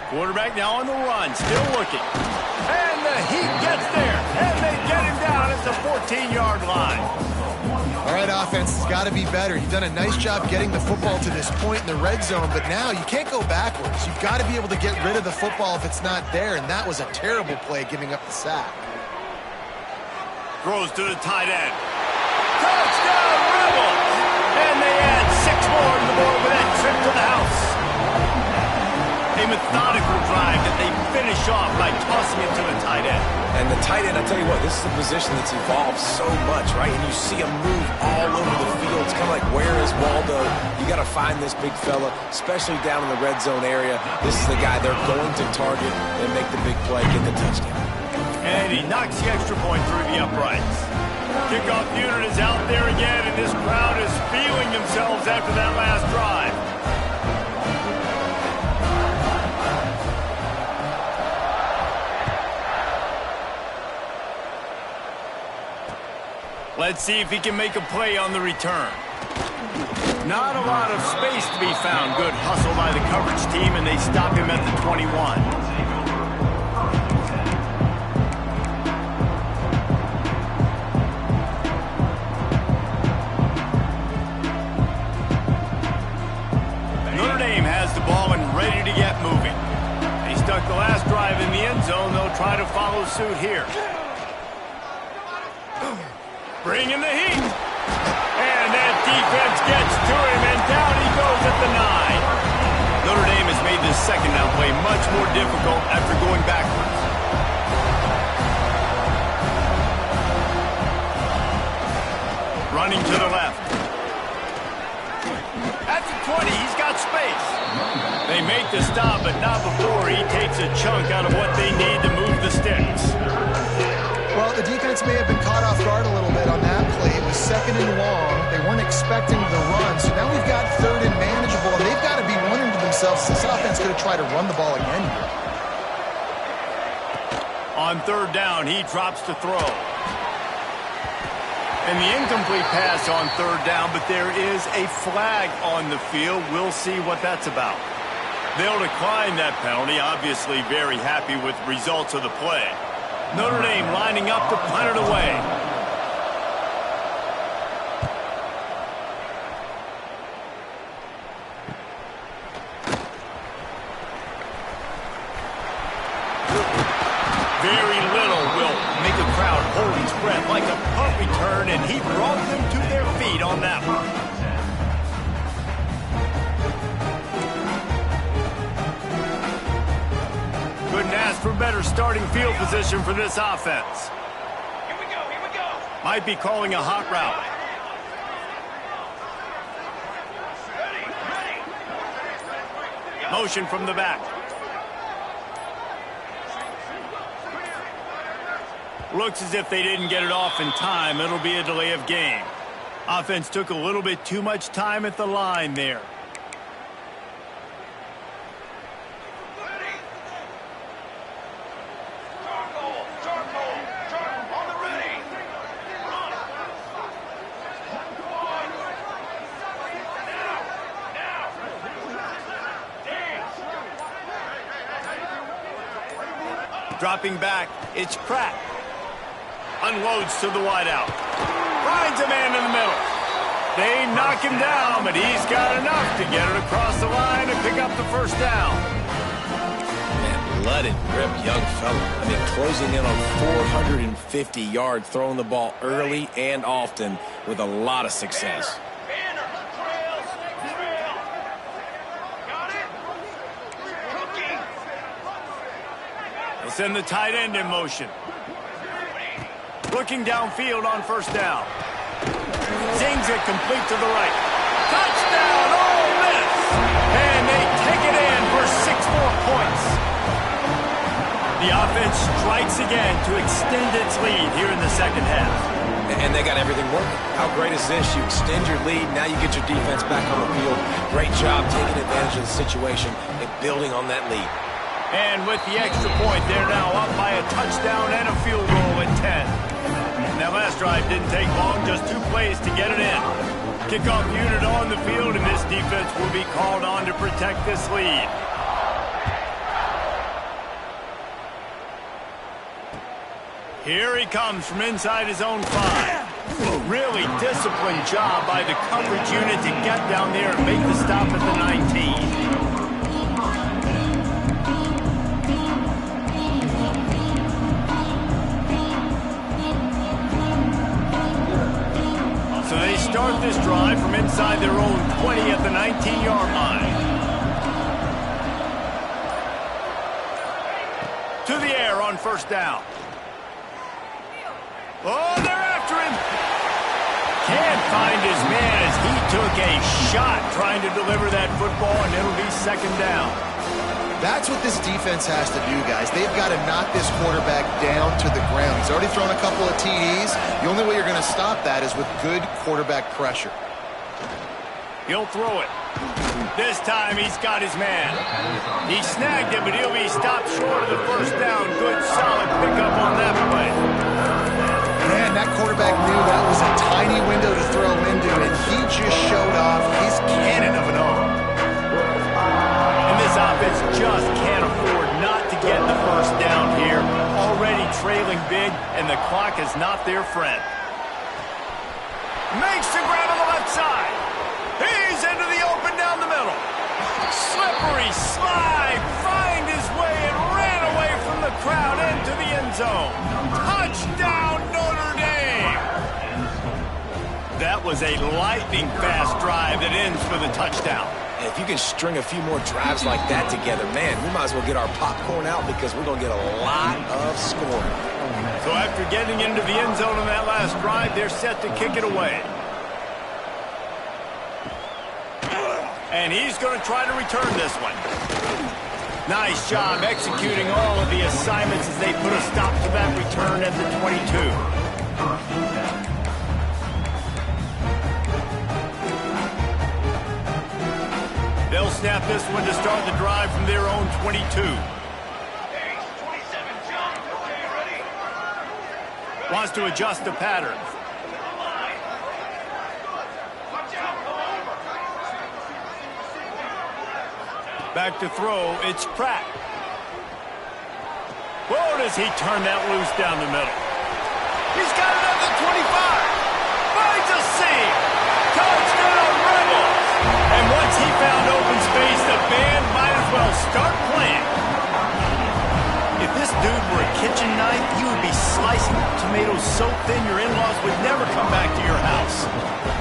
Quarterback now on the run, still looking. And the Heat gets there, and they get him down at the 14-yard line. All right, offense has got to be better. You've done a nice job getting the football to this point in the red zone, but now you can't go backwards. You've got to be able to get rid of the football if it's not there, and that was a terrible play giving up the sack. Throws to the tight end. Touchdown, Rebels! And they add 6 more to the board with that trip to the house. A methodical drive that they finish off by tossing it to the tight end. And the tight end, I tell you what, this is a position that's evolved so much, right? And you see him move all over the field. It's kind of like, where is Waldo? You got to find this big fella, especially down in the red zone area. This is the guy they're going to target and make the big play, get the touchdown. And he knocks the extra point through the uprights. Kickoff unit is out there again, and this crowd is feeling themselves after that last drive. Let's see if he can make a play on the return. Not a lot of space to be found. Good hustle by the coverage team, and they stop him at the 21. Notre Dame has the ball and ready to get moving. They stuck the last drive in the end zone. They'll try to follow suit here. Bring in the heat. And that defense gets to him, and down he goes at the 9. Notre Dame has made this second down play much more difficult after going backwards. Running to the left. At the 20, he's got space. They make the stop, but not before he takes a chunk out of what they need to move the sticks. Well, the defense may have been caught off guard a little bit on that play. It was second and long. They weren't expecting the run. So now we've got third and manageable, and they've got to be wondering to themselves, this offense going to try to run the ball again here. On third down, he drops to throw. And the incomplete pass on third down, but there is a flag on the field. We'll see what that's about. They'll decline that penalty, obviously very happy with the results of the play. Notre Dame lining up to punt it away. Very little will threat like a punt return, and he brought them to their feet on that one. Couldn't ask for better starting field position for this offense. Here we go. Might be calling a hot route. Motion from the back. Looks as if they didn't get it off in time. It'll be a delay of game. Offense took a little bit too much time at the line there. Dropping back, it's Pratt. Unloads to the wideout. Finds a man in the middle. They knock him down, but he's got enough to get it across the line and pick up the first down. Man, blooded, ripped young fella. I mean, closing in on 450 yards, throwing the ball early and often with a lot of success. Send the tight end in motion. Looking downfield on first down. Zings it complete to the right. Touchdown, Ole Miss! And they take it in for 6 more points. The offense strikes again to extend its lead here in the second half. And they got everything working. How great is this? You extend your lead, now you get your defense back on the field. Great job taking advantage of the situation and building on that lead. And with the extra point, they're now up by a touchdown and a field goal at 10. That last drive didn't take long, just 2 plays to get it in. Kickoff unit on the field, and this defense will be called on to protect this lead. Here he comes from inside his own 5. A really disciplined job by the coverage unit to get down there and make the stop at the 19. So they start this drive from inside their own 20 at the 19-yard line. To the air on first down. Oh, they're after him. Can't find his man as he took a shot trying to deliver that football, and it'll be second down. That's what this defense has to do, guys. They've got to knock this quarterback down to the ground. He's already thrown a couple of TDs. The only way you're going to stop that is with good quarterback pressure. He'll throw it. This time he's got his man. He snagged it, but he'll be stopped short of the first down. Good, solid pickup on that play. Man, that quarterback knew that was a tiny window to throw into, and he just showed off his cannon of an arm. And this offense just can't afford not to get the first down here. Already trailing big, and the clock is not their friend. Makes the grab on the left side. He's into the open down the middle. Slippery slide, find his way and ran away from the crowd into the end zone. Touchdown, Notre Dame! That was a lightning-fast drive that ends for the touchdown. And if you can string a few more drives like that together, man, we might as well get our popcorn out because we're going to get a lot of scoring. So after getting into the end zone on that last drive, they're set to kick it away. And he's going to try to return this one. Nice job executing all of the assignments as they put a stop to that return at the 22. They'll snap this one to start the drive from their own 22. Wants to adjust the pattern. Back to throw, it's Pratt. Whoa, does he turn that loose down the middle. He's got it at the 25. Finds a seam. Touchdown, Rebels. And once he found open space, the band might as well start playing. If this dude were a kitchen knife, you would be slicing tomatoes so thin your in-laws would never come back to your house.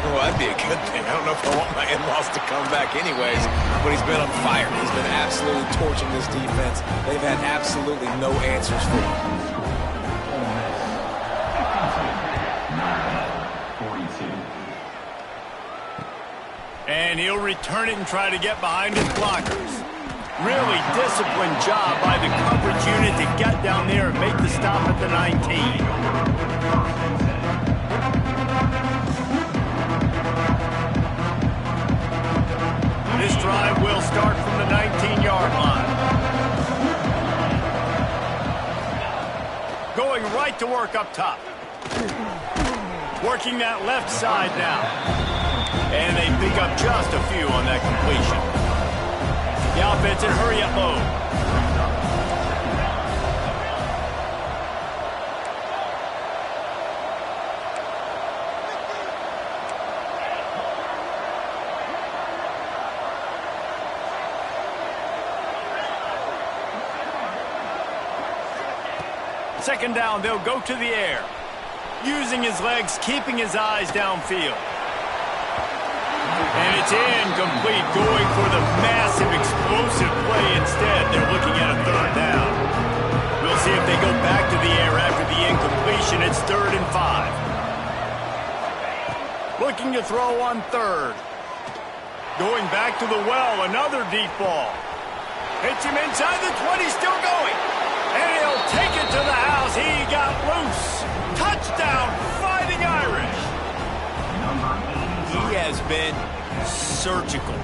Well, that'd be a good thing. I don't know if I want my in-laws to come back anyways, but he's been on fire. He's been absolutely torching this defense. They've had absolutely no answers for him. And he'll return it and try to get behind his blockers. Really disciplined job by the coverage unit to get down there and make the stop at the 19. This drive will start from the 19-yard line. Going right to work up top. Working that left side now. And they pick up just a few on that completion. The offense in hurry-up mode. Second down, they'll go to the air. Using his legs, keeping his eyes downfield. And it's incomplete, going for the massive explosive play instead. They're looking at a third down. We'll see if they go back to the air after the incompletion. It's 3rd and 5. Looking to throw on 3rd. Going back to the well, another deep ball. Hits him inside the 20, still going. And he'll take it to the house. He got loose. Touchdown, Fighting Irish. He has been surgical,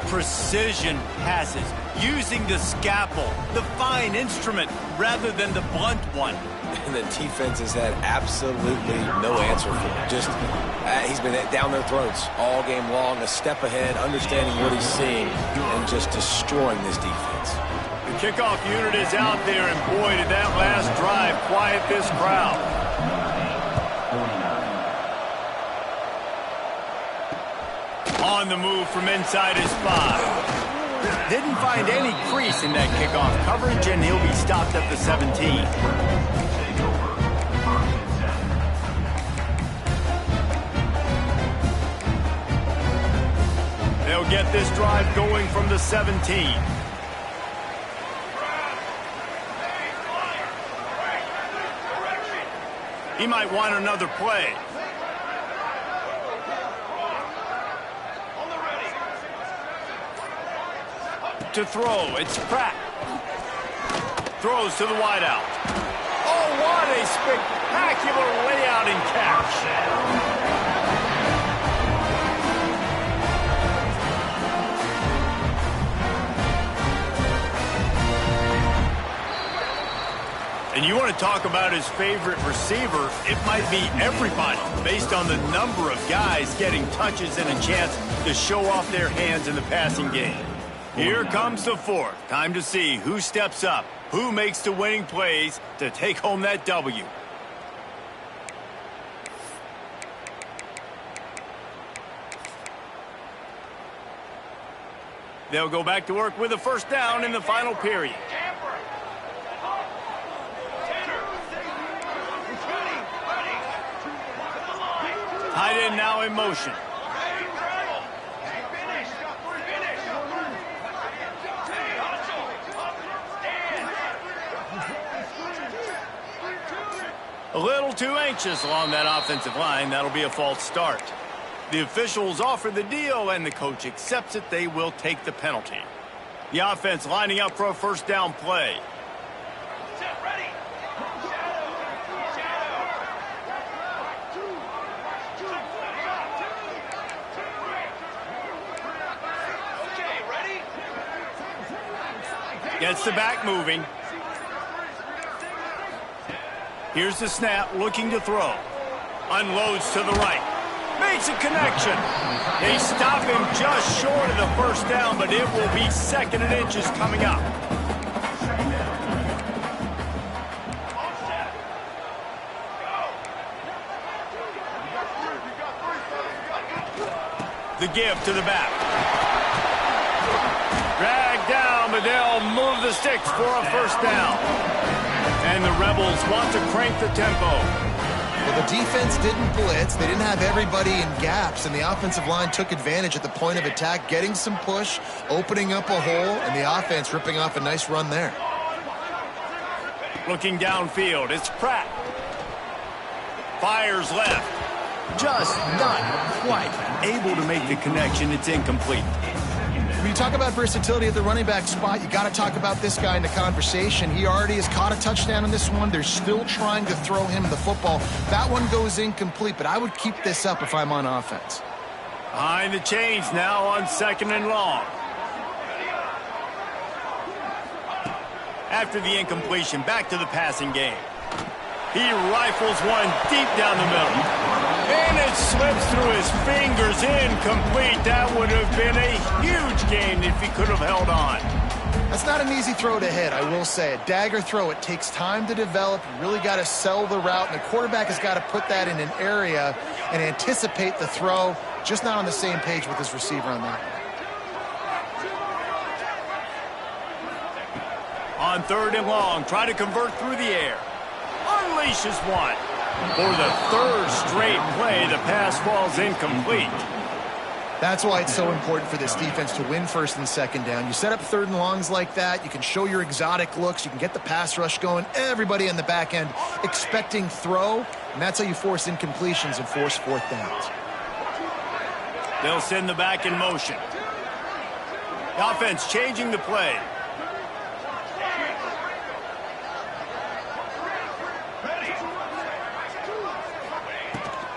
precision passes, using the scalpel, the fine instrument, rather than the blunt one. And the defense has had absolutely no answer for him. Just, he's been down their throats all game long, a step ahead, understanding what he's seeing, and just destroying this defense. The kickoff unit is out there, and boy, did that last drive quiet this crowd. On the move from inside his 5. Didn't find any crease in that kickoff coverage, and he'll be stopped at the 17. They'll get this drive going from the 17. He might want another play. To throw, it's Pratt. Throws to the wideout. Oh, what a spectacular layout and catch. And you want to talk about his favorite receiver, it might be everybody, based on the number of guys getting touches and a chance to show off their hands in the passing game. Here comes the 4th. Time to see who steps up, who makes the winning plays to take home that W. They'll go back to work with a first down in the final period. Tight end now in motion. A little too anxious along that offensive line. That'll be a false start. The officials offer the deal, and the coach accepts it. They will take the penalty. The offense lining up for a first down play. Gets the back moving. Here's the snap, looking to throw. Unloads to the right. Makes a connection. They stop him just short of the first down, but it will be 2nd and inches coming up. The give to the back. Dragged down, but they'll move the sticks for a first down. And the Rebels want to crank the tempo. Well, the defense didn't blitz. They didn't have everybody in gaps, and the offensive line took advantage at the point of attack, getting some push, opening up a hole, and the offense ripping off a nice run there. Looking downfield, it's Pratt. Fires left. Just not quite able to make the connection. It's incomplete. When you talk about versatility at the running back spot, you got to talk about this guy in the conversation. He already has caught a touchdown in this one. They're still trying to throw him the football. That one goes incomplete, but I would keep this up if I'm on offense. Behind the chains now on 2nd and long. After the incompletion, back to the passing game. He rifles one deep down the middle. And it slips through his fingers, incomplete. That would have been a huge gain if he could have held on. That's not an easy throw to hit, I will say. A dagger throw, it takes time to develop. You really got to sell the route, and the quarterback has got to put that in an area and anticipate the throw. Just not on the same page with his receiver on that. On 3rd and long, try to convert through the air. Unleashes one. For the 3rd straight play, the pass falls incomplete. That's why it's so important for this defense to win 1st and 2nd down. You set up 3rd and longs like that, you can show your exotic looks, you can get the pass rush going, everybody in the back end expecting throw, and that's how you force incompletions and force 4th downs. They'll send the back in motion. The offense changing the play.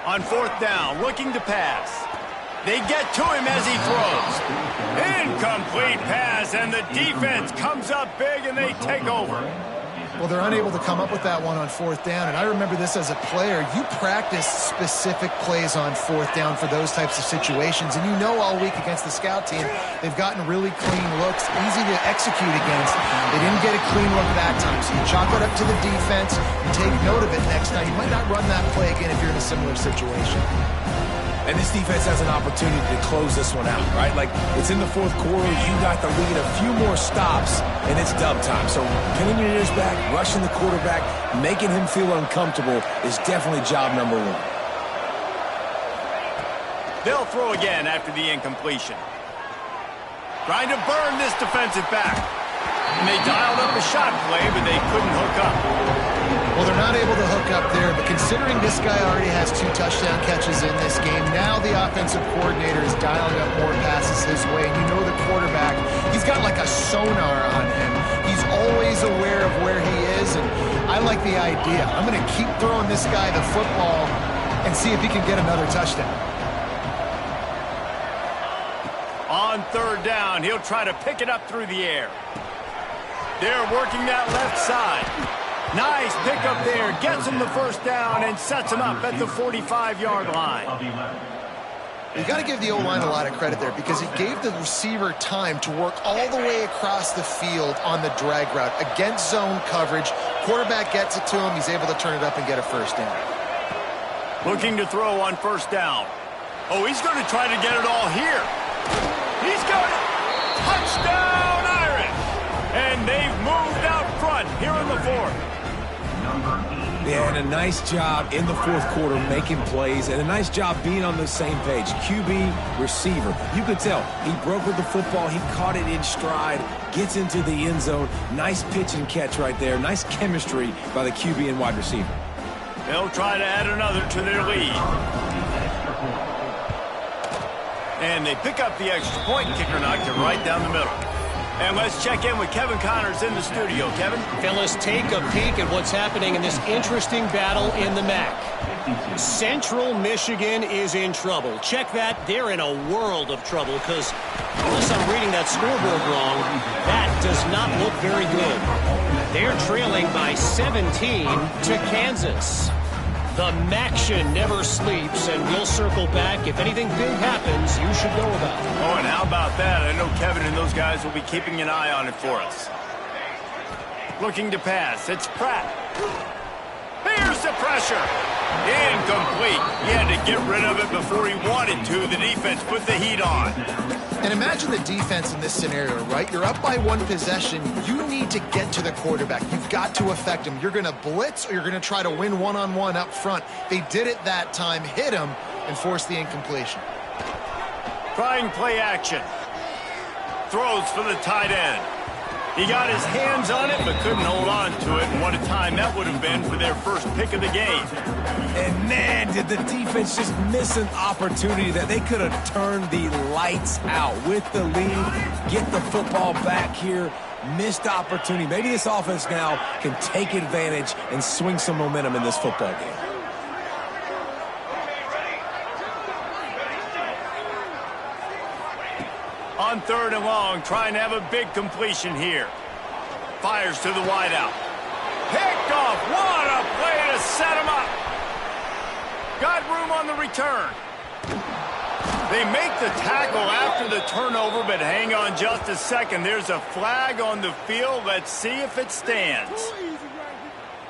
On 4th down, looking to pass. They get to him as he throws. Incomplete pass, and the defense comes up big, and they take over. Well, they're unable to come up with that one on 4th down, and I remember this as a player. You practice specific plays on 4th down for those types of situations, and you know all week against the scout team, they've gotten really clean looks, easy to execute against. They didn't get a clean look that time, so you chalk it up to the defense, you take note of it next time. You might not run that play again if you're in a similar situation. And this defense has an opportunity to close this one out, right? Like, it's in the 4th quarter, you got the lead, a few more stops, and it's dub time. So pinning your ears back, rushing the quarterback, making him feel uncomfortable is definitely job number 1. They'll throw again after the incompletion. Trying to burn this defensive back. And they dialed up a shot play, but they couldn't hook up. Well, they're not able to hook up there, but considering this guy already has 2 touchdown catches in this game, now the offensive coordinator is dialing up more passes his way. And you know the quarterback, he's got like a sonar on him. He's always aware of where he is, and I like the idea. I'm going to keep throwing this guy the football and see if he can get another touchdown. On 3rd down, he'll try to pick it up through the air. They're working that left side. Nice pickup there. Gets him the 1st down and sets him up at the 45-yard line. You got to give the O-line a lot of credit there because it gave the receiver time to work all the way across the field on the drag route against zone coverage. Quarterback gets it to him. He's able to turn it up and get a 1st down. Looking to throw on 1st down. Oh, he's going to try to get it all here. He's got it. Touchdown, Irish. And they've moved out front here in the 4th. Yeah, and a nice job in the 4th quarter making plays, and a nice job being on the same page. QB, receiver. You could tell he broke with the football. He caught it in stride, gets into the end zone. Nice pitch and catch right there. Nice chemistry by the QB and wide receiver. They'll try to add another to their lead. And they pick up the extra point. Kicker knocked it right down the middle. And let's check in with Kevin Connors in the studio. Kevin? Fellas, take a peek at what's happening in this interesting battle in the MAC. Central Michigan is in trouble. Check that. They're in a world of trouble because, unless I'm reading that scoreboard wrong, that does not look very good. They're trailing by 17 to Kansas. The MACtion never sleeps, and we'll circle back. If anything big happens, you should know about it. Oh, and how about that? I know Kevin and those guys will be keeping an eye on it for us. Looking to pass. It's Pratt. Here's the pressure. Incomplete. He had to get rid of it before he wanted to. The defense put the heat on. And imagine the defense in this scenario, right? You're up by one possession. You need to get to the quarterback. You've got to affect him. You're going to blitz or you're going to try to win one-on-one up front. They did it that time, hit him, and forced the incompletion. Trying play action. Throws for the tight end. He got his hands on it, but couldn't hold on to it. And what a time that would have been for their first pick of the game. And man, did the defense just miss an opportunity that they could have turned the lights out with the lead, get the football back here. Missed opportunity. Maybe this offense now can take advantage and swing some momentum in this football game. On 3rd and long, trying to have a big completion here. Fires to the wideout. Picked off. What a play to set him up. Got room on the return. They make the tackle after the turnover, but hang on just a second. There's a flag on the field. Let's see if it stands.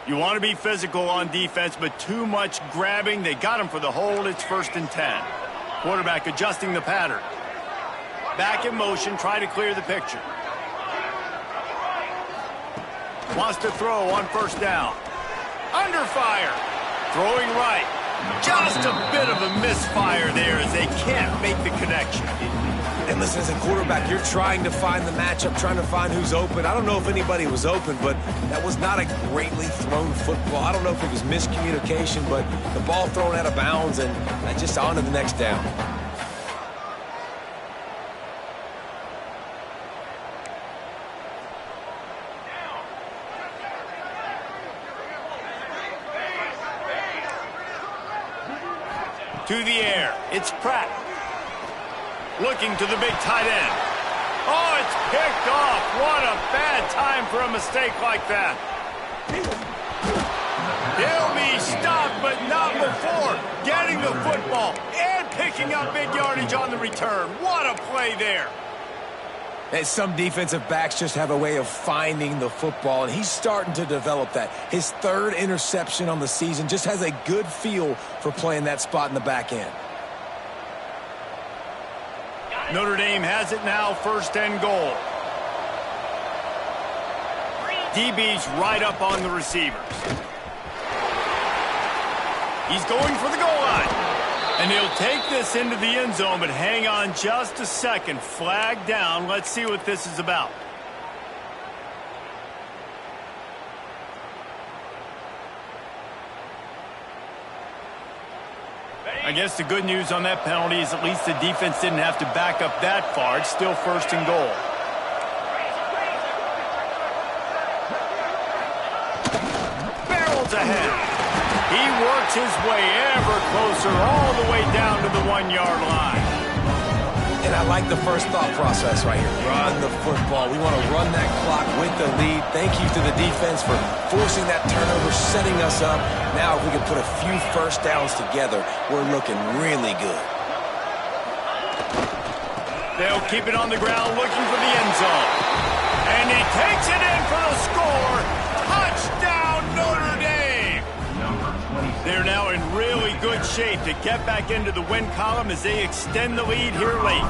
You want to be physical on defense, but too much grabbing. They got him for the hold. It's 1st and 10. Quarterback adjusting the pattern. Back in motion, try to clear the picture. Wants to throw on 1st down. Under fire. Throwing right. Just a bit of a misfire there as they can't make the connection. And listen, as a quarterback, you're trying to find the matchup, trying to find who's open. I don't know if anybody was open, but that was not a greatly thrown football. I don't know if it was miscommunication, but the ball thrown out of bounds and just on to the next down. To the air. It's Pratt. Looking to the big tight end. Oh, it's picked off. What a bad time for a mistake like that. He'll be stopped, but not before getting the football and picking up big yardage on the return. What a play there. And some defensive backs just have a way of finding the football, and he's starting to develop that. His 3rd interception on the season, just has a good feel for playing that spot in the back end. Notre Dame has it now, 1st and goal. DB's right up on the receivers. He's going for the goal line. And he'll take this into the end zone, but hang on just a second. Flag down. Let's see what this is about. I guess the good news on that penalty is at least the defense didn't have to back up that far. It's still 1st and goal. Barrels ahead. He works his way ever closer all the way down to the 1-yard line. And I like the first thought process right here. Run the football. We want to run that clock with the lead. Thank you to the defense for forcing that turnover, setting us up. Now if we can put a few 1st downs together, we're looking really good. They'll keep it on the ground looking for the end zone. And he takes it in for the score. Touchdown, Notre Dame. They're now in really good shape to get back into the win column as they extend the lead here late.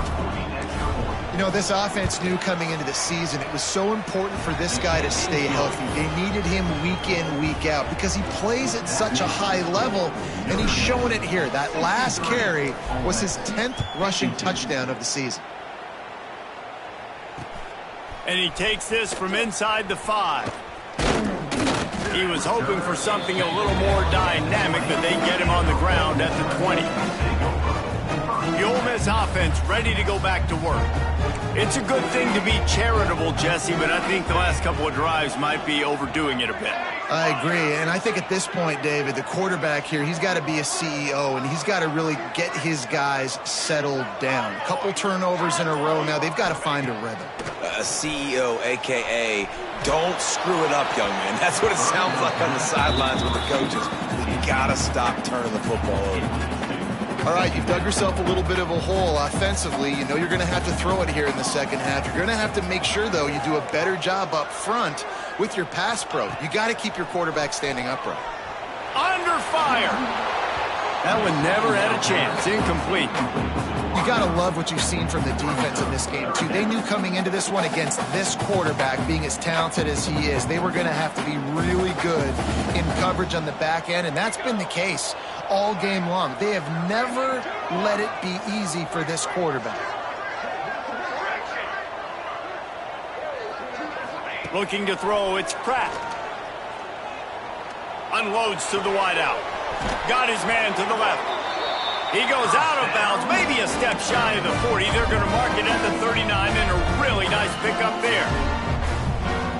You know, this offense knew coming into the season it was so important for this guy to stay healthy. They needed him week in, week out because he plays at such a high level, and he's showing it here. That last carry was his 10th rushing touchdown of the season. And he takes this from inside the 5. He was hoping for something a little more dynamic, but they get him on the ground at the 20. The Ole Miss offense ready to go back to work. It's a good thing to be charitable, Jesse, but I think the last couple of drives might be overdoing it a bit. I agree, and I think at this point, David, the quarterback here, he's got to be a CEO, and he's got to really get his guys settled down. A couple turnovers in a row now. They've got to find a rhythm. A CEO, a.k.a. don't screw it up, young man. That's what it sounds like on the sidelines with the coaches. You got to stop turning the football over. All right, you've dug yourself a little bit of a hole offensively. You know you're going to have to throw it here in the second half. You're going to have to make sure, though, you do a better job up front with your pass pro. You got to keep your quarterback standing upright. Under fire. That one never had a chance. Incomplete. You got to love what you've seen from the defense in this game, too. They knew coming into this one against this quarterback, being as talented as he is, they were going to have to be really good in coverage on the back end, and that's been the case all game long. They have never let it be easy for this quarterback. Looking to throw, it's Pratt. Unloads to the wideout. Got his man to the left. He goes out of bounds, maybe a step shy of the 40. They're going to mark it at the 39, and a really nice pickup there.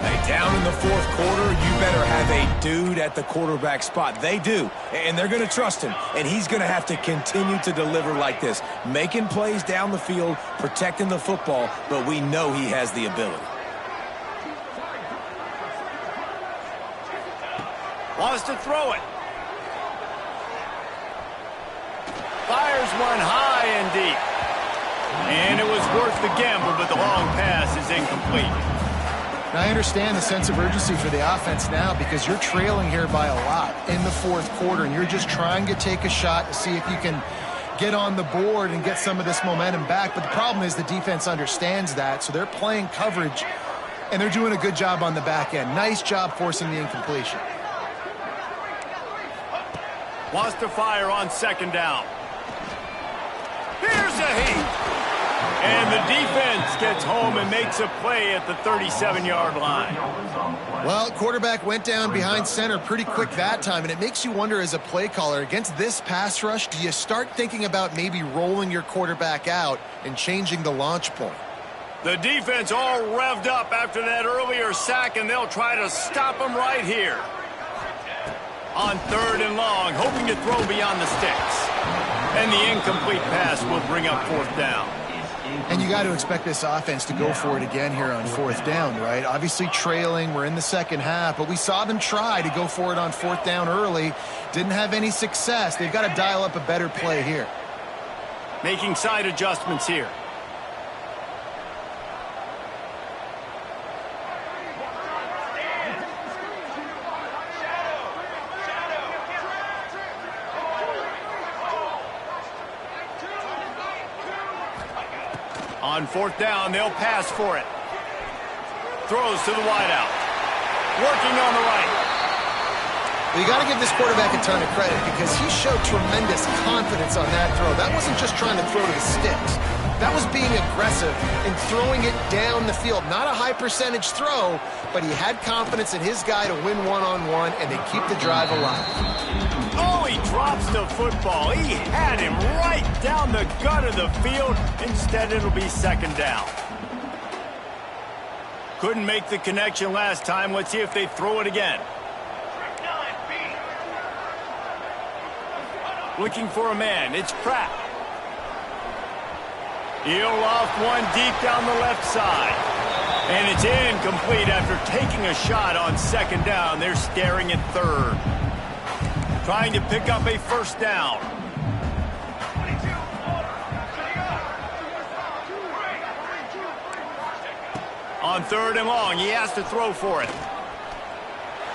Hey, down in the fourth quarter, you better have a dude at the quarterback spot. They do, and they're going to trust him, and he's going to have to continue to deliver like this, making plays down the field, protecting the football, but we know he has the ability. Wants to throw it. Fires one high and deep. And it was worth the gamble, but the long pass is incomplete. Now, I understand the sense of urgency for the offense now because you're trailing here by a lot in the fourth quarter, and you're just trying to take a shot to see if you can get on the board and get some of this momentum back. But the problem is the defense understands that, so they're playing coverage, and they're doing a good job on the back end. Nice job forcing the incompletion. Wants to fire on second down. Here's a heat. And the defense gets home and makes a play at the 37-yard line. Well, quarterback went down behind center pretty quick that time, and it makes you wonder as a play caller, against this pass rush, do you start thinking about maybe rolling your quarterback out and changing the launch point? The defense all revved up after that earlier sack, and they'll try to stop him right here. On third and long, hoping to throw beyond the sticks. And the incomplete pass will bring up fourth down. And you got to expect this offense to go for it again here on fourth down, right? Obviously trailing, we're in the second half, but we saw them try to go for it on fourth down early. Didn't have any success. They've got to dial up a better play here. Making side adjustments here. On fourth down, they'll pass for it. Throws to the wideout. Working on the right. Well, you got to give this quarterback a ton of credit because he showed tremendous confidence on that throw. That wasn't just trying to throw to the sticks. That was being aggressive and throwing it down the field. Not a high percentage throw, but he had confidence in his guy to win one-on-one, and they keep the drive alive. Oh, he drops the football. He had him right down the gut of the field. Instead, it'll be second down. Couldn't make the connection last time. Let's see if they throw it again. Looking for a man. It's Pratt. He'll loft one deep down the left side. And it's incomplete after taking a shot on second down. They're staring at third. Trying to pick up a first down. On third and long, he has to throw for it.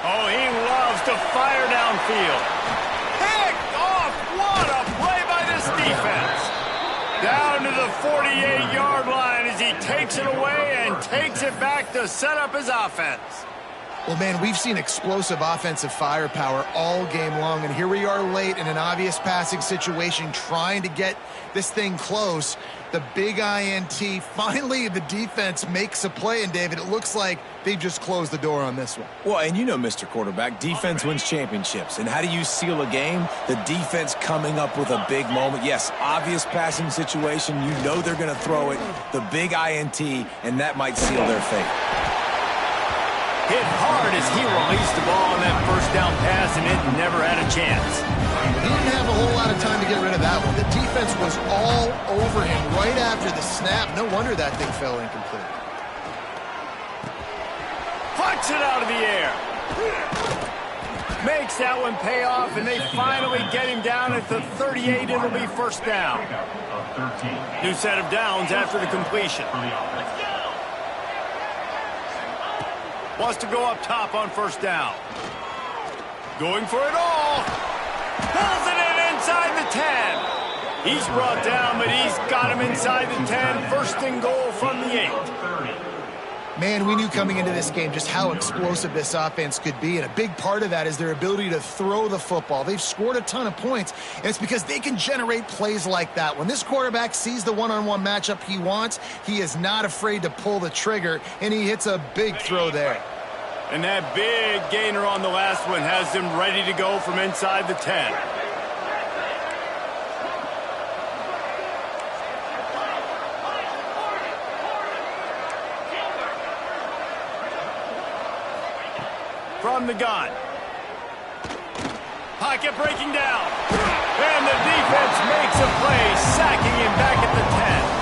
Oh, he loves to fire downfield. Picked off! What a play by this defense. Down to the 48-yard line as he takes it away and takes it back to set up his offense. Well, man, we've seen explosive offensive firepower all game long, and here we are late in an obvious passing situation trying to get this thing close. The big INT. Finally, the defense makes a play, and, David, it looks like they just closed the door on this one. Well, and you know, Mr. Quarterback, defense wins championships. And how do you seal a game? The defense coming up with a big moment. Yes, obvious passing situation. You know they're going to throw it. The big INT, and that might seal their fate. Hit hard as he released the ball on that first down pass, and it never had a chance. He didn't have a whole lot of time to get rid of that one. The defense was all over him right after the snap. No wonder that thing fell incomplete. Pucks it out of the air. Makes that one pay off, and they finally get him down at the 38. It'll be first down. New set of downs after the completion. Wants to go up top on first down. Going for it all. Pulls it in inside the 10. He's brought down, but he's got him inside the 10. First and goal from the 8. Man, we knew coming into this game just how explosive this offense could be, and a big part of that is their ability to throw the football. They've scored a ton of points, and it's because they can generate plays like that. When this quarterback sees the one-on-one matchup he wants, he is not afraid to pull the trigger, and he hits a big throw there. And that big gainer on the last one has him ready to go from inside the 10. From the gun. Pocket breaking down. And the defense makes a play, sacking him back at the 10.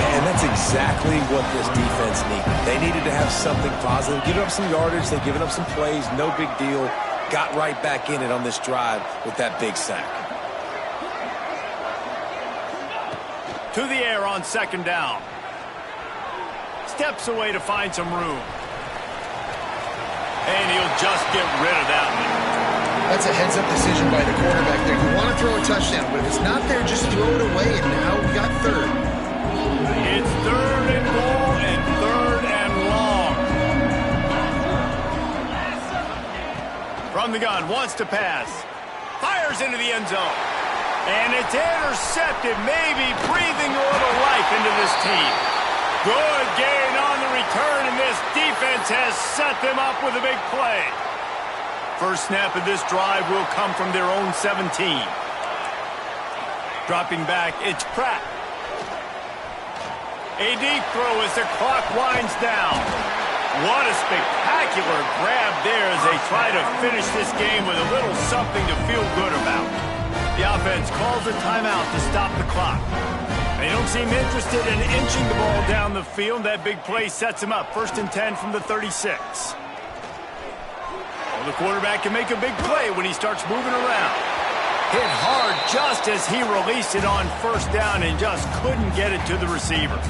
And that's exactly what this defense needed. They needed to have something positive. Giving up some yardage, they've given up some plays, no big deal. Got right back in it on this drive with that big sack. To the air on second down. Steps away to find some room. And he'll just get rid of that one. That's a heads-up decision by the quarterback there. You want to throw a touchdown, but if it's not there, just throw it away, and now we got third. It's third and goal and third and long. From the gun, wants to pass. Fires into the end zone. And it's intercepted, maybe breathing a little life into this team. Good gain on the return, and this defense has set them up with a big play. First snap of this drive will come from their own 17. Dropping back, it's Pratt. A deep throw as the clock winds down. What a spectacular grab there as they try to finish this game with a little something to feel good about. The offense calls a timeout to stop the clock. They don't seem interested in inching the ball down the field. That big play sets him up. First and 10 from the 36. Well, the quarterback can make a big play when he starts moving around. Hit hard just as he released it on first down and just couldn't get it to the receiver.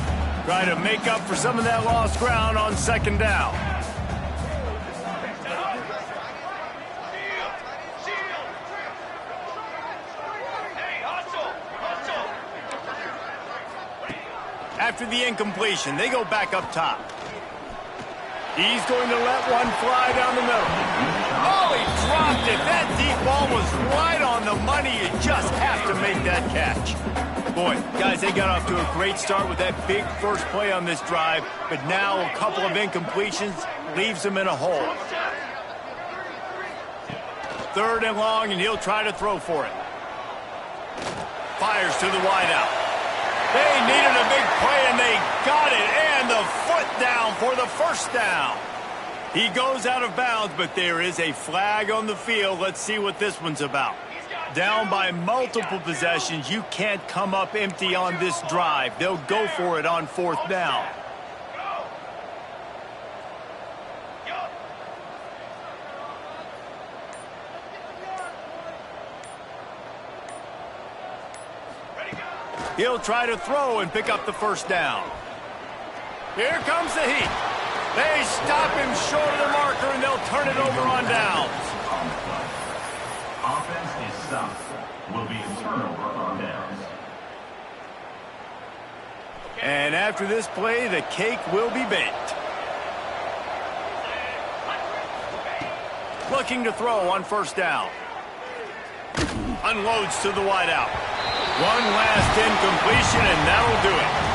Try to make up for some of that lost ground on second down. After the incompletion, they go back up top. He's going to let one fly down the middle. Oh, he dropped it. That deep ball was right on the money. You just have to make that catch. Boy, guys, they got off to a great start with that big first play on this drive, but now a couple of incompletions leaves them in a hole. Third and long, and he'll try to throw for it. Fires to the wideout. They needed a big play, and they got it, and the foot down for the first down. He goes out of bounds, but there is a flag on the field. Let's see what this one's about. Down by multiple possessions, you can't come up empty on this drive. They'll go for it on fourth down. He'll try to throw and pick up the first down. Here comes the heat. They stop him short of the marker, and they'll turn it over on downs. Offense is stopped. Will be a turnover on downs. And after this play, the cake will be baked. Looking to throw on first down. Unloads to the wideout. One last incompletion, and that'll do it.